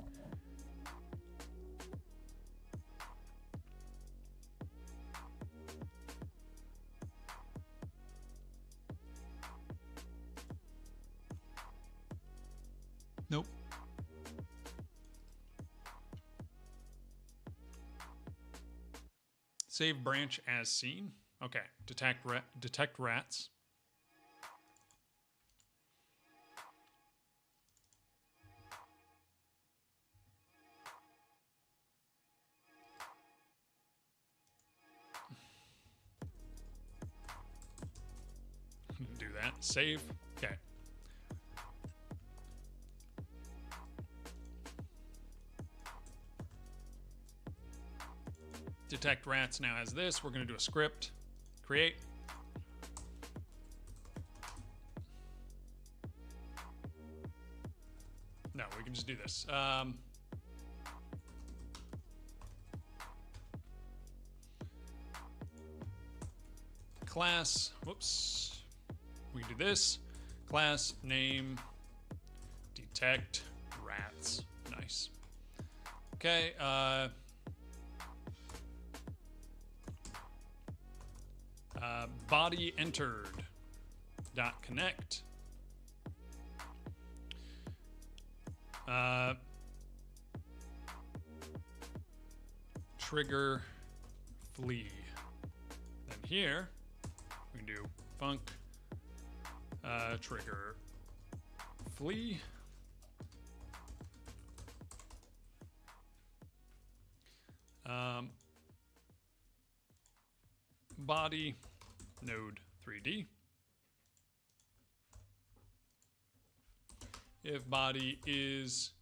Nope. Save branch as scene. Okay. Detect rats. Do that. Save. Okay. Detect rats now has this. We're going to do a script. Create. No, we can just do this. Class. Whoops. We can do this. Class name. Detect rats. Nice. Okay. Body entered dot connect. Trigger flee. Then here we can do func trigger flee. Body node 3D. If body is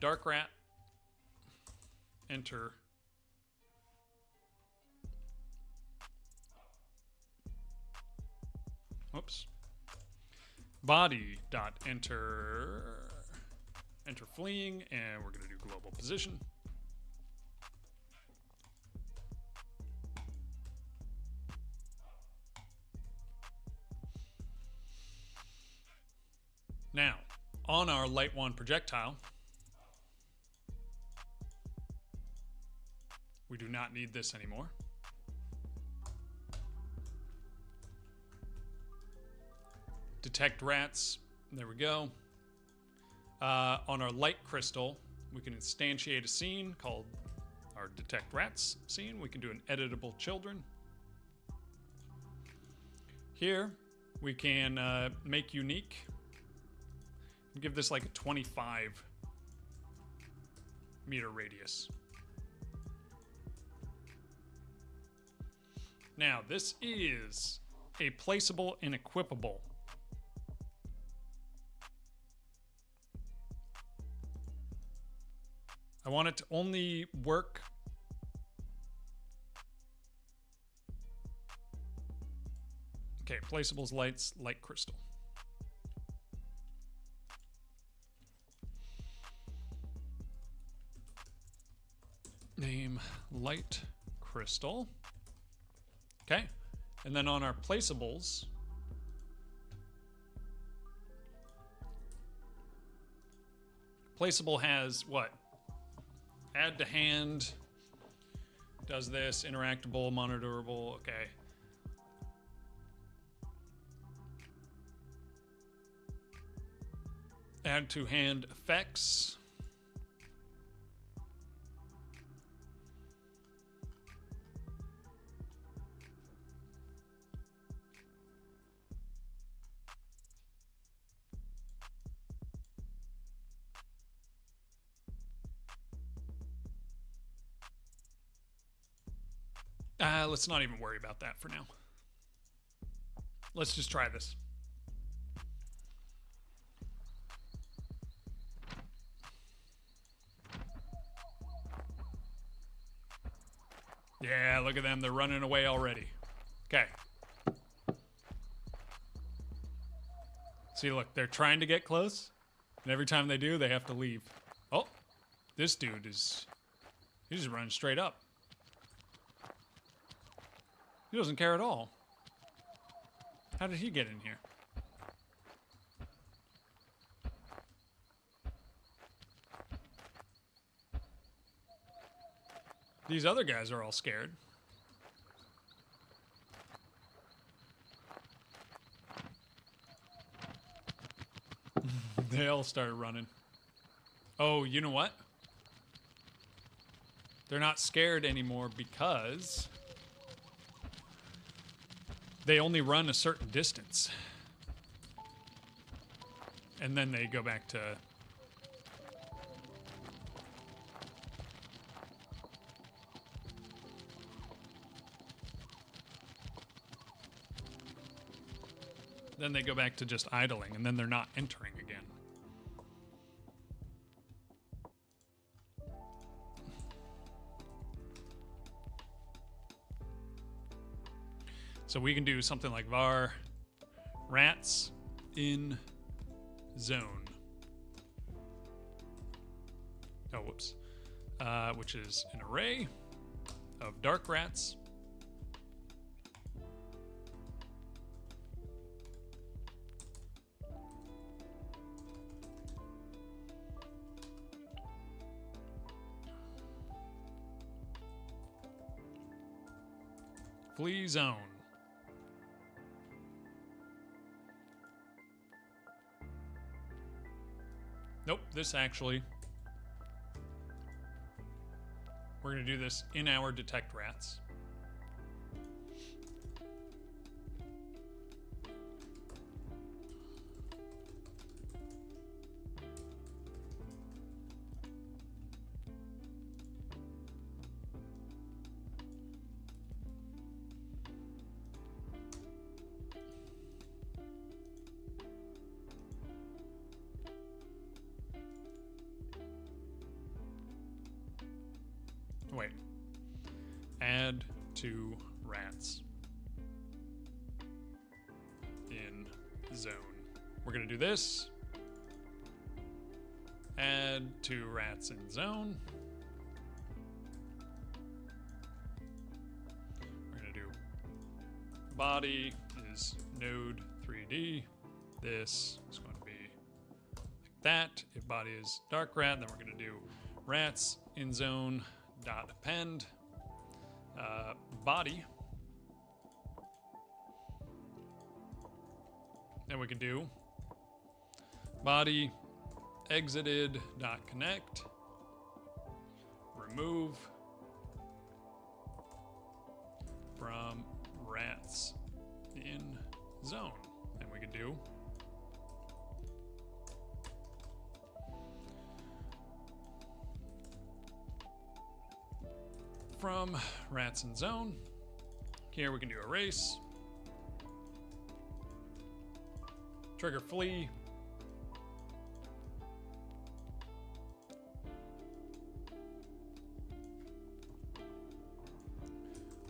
dark rat, enter body dot enter fleeing, and we're going to do global position. Now, on our light one projectile, we do not need this anymore. Detect rats, there we go. On our light crystal, we can instantiate a scene called our detect rats scene. We can do an editable children. Here, we can make unique. Give this like a 25 meter radius. Now, this is a placeable and equipable. I want it to only work okay, placeables, lights, light crystal. Name light crystal. Okay. And then on our placeables, placeable has what? Add to hand, does this, interactable, monitorable, okay. Add to hand effects. Let's not even worry about that for now. Let's just try this. Yeah, look at them. They're running away already. Okay. See, look, they're trying to get close, and every time they do, they have to leave. Oh, this dude is... he's just running straight up. He doesn't care at all. How did he get in here? These other guys are all scared. They all started running. Oh, you know what? They're not scared anymore because they only run a certain distance. And then they go back to... then they go back to just idling, and then they're not entering again. So we can do something like var rats in zone. Oh, whoops. Which is an array of dark rats. Flee zone. Nope, this actually... we're going to do this in our detect rats. to rats in zone. We're going to do this. Add to rats in zone. We're going to do body is node 3D. This is going to be like that. If body is dark rat, then we're going to do rats in zone dot append body. Then we can do body exited dot connect remove from rats in zone. And we can do from rats in zone. Here we can do erase, trigger flee,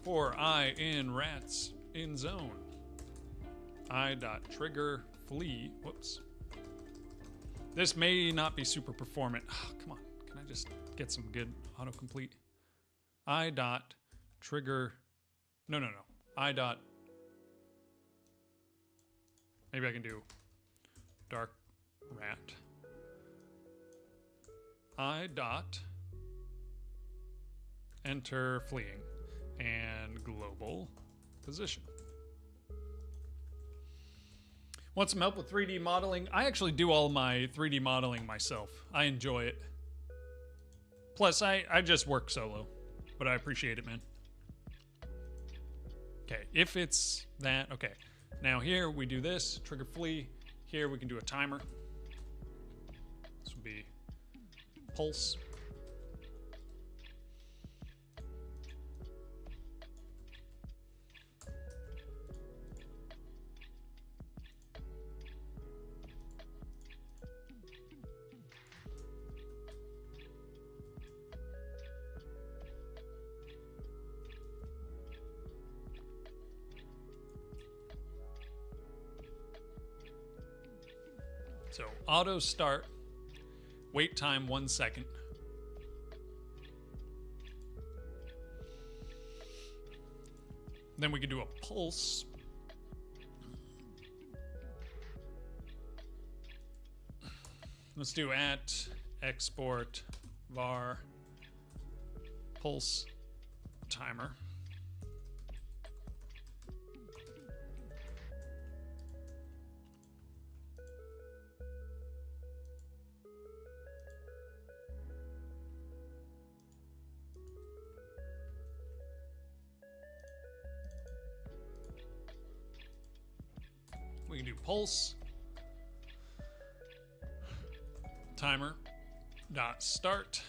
for I in rats in zone. I dot trigger flee. Whoops. This may not be super performant. Oh, come on. Can I just get some good autocomplete? I dot trigger. No. I dot. Maybe I can do dark rat. I dot enter fleeing and global position. Want some help with 3D modeling? I actually do all my 3D modeling myself. I enjoy it. Plus, I just work solo, but I appreciate it, man. Okay, if it's that, okay. Now here we do this, trigger flee. Here we can do a timer. This would be pulse. So auto start, wait time 1 second. Then we can do a pulse. Let's do at export var pulse timer. We can do pulse timer dot start.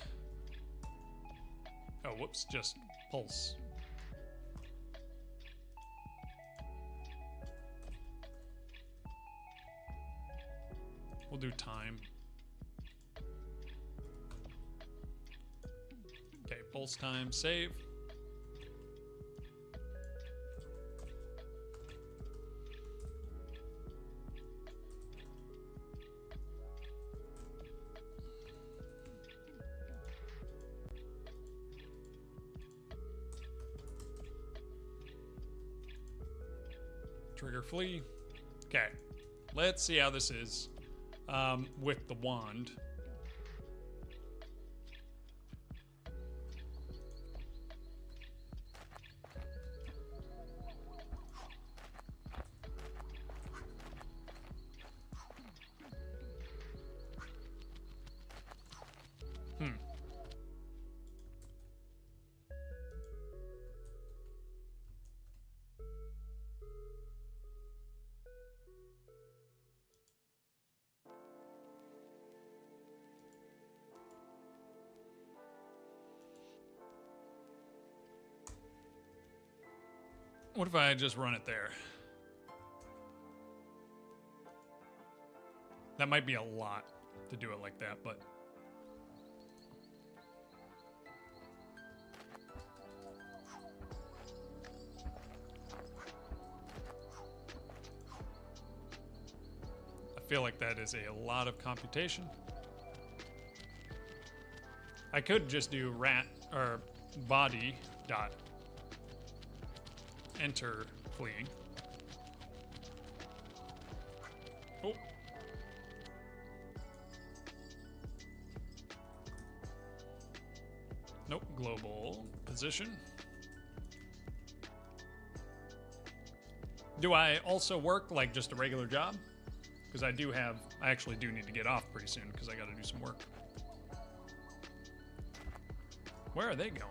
Oh, whoops, just pulse. We'll do time. Okay, pulse time, save. Trigger flee. Okay, let's see how this is with the wand. What if I just run it there? That might be a lot to do it like that, but... feel like that is a lot of computation. I could just do rat or body dot enter fleeing. Oh. Nope, global position. Do I also work like just a regular job? Because I actually do need to get off pretty soon because I got to do some work. Where are they going?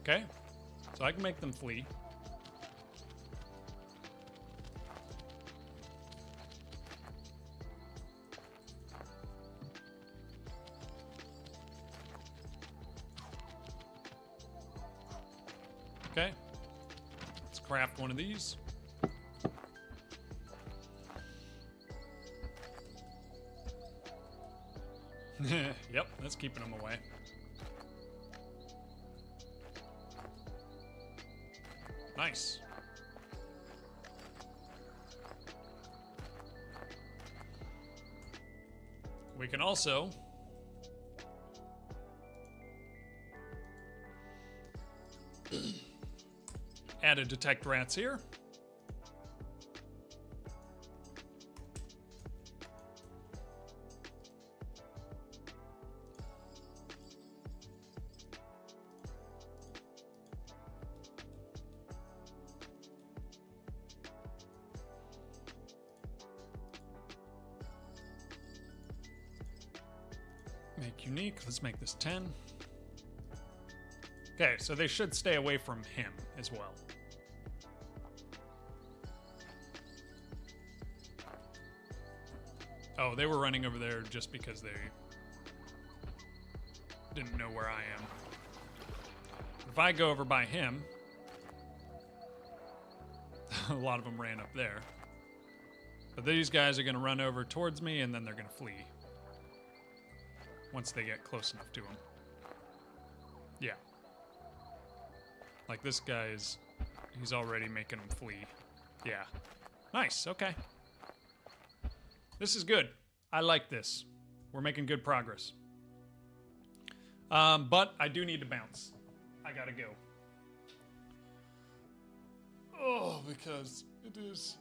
Okay, so I can make them flee. Okay, let's craft one of these. Yep, that's keeping them away. Nice. We can also add a detect rats here. Make unique. Let's make this 10. Okay, so they should stay away from him as well. Oh, they were running over there just because they didn't know where I am. If I go over by him, a lot of them ran up there. But these guys are going to run over towards me, and then they're going to flee once they get close enough to him. Yeah. Like this guy he's already making them flee. Yeah. Nice, okay. This is good. I like this. We're making good progress. But I do need to bounce. I gotta go. Oh, because it is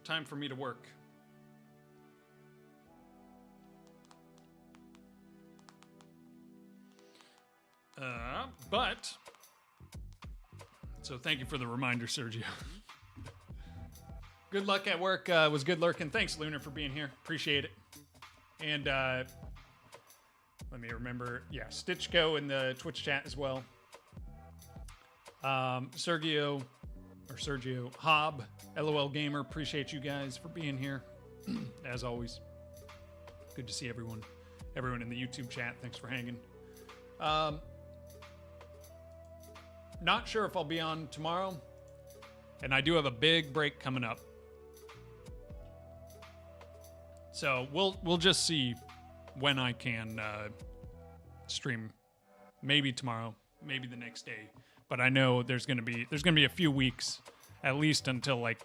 time for me to work. So thank you for the reminder, Sergio. Good luck at work. Was good lurking. Thanks, Lunar, for being here. Appreciate it. And let me remember. Yeah, Stitchko in the Twitch chat as well. Sergio Hobb, LOL Gamer. Appreciate you guys for being here. As always, good to see everyone in the YouTube chat. Thanks for hanging. Not sure if I'll be on tomorrow, and I do have a big break coming up. So we'll just see when I can stream. Maybe tomorrow, maybe the next day. But I know there's gonna be a few weeks, at least until like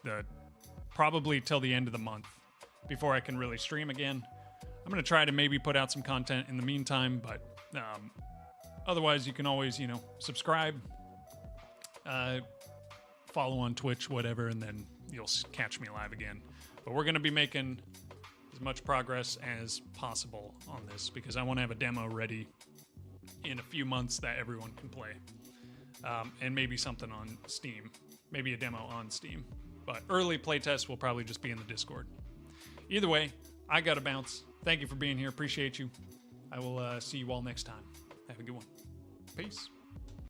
probably till the end of the month, before I can really stream again. I'm gonna try to maybe put out some content in the meantime, but otherwise you can always subscribe, follow on Twitch, whatever, and then you'll catch me live again. But we're gonna be making as much progress as possible on this because I want to have a demo ready in a few months that everyone can play. And maybe something on Steam. Maybe a demo on Steam. But early playtest will probably just be in the Discord. Either way, I gotta bounce. Thank you for being here. Appreciate you. I will see you all next time. Have a good one. Peace.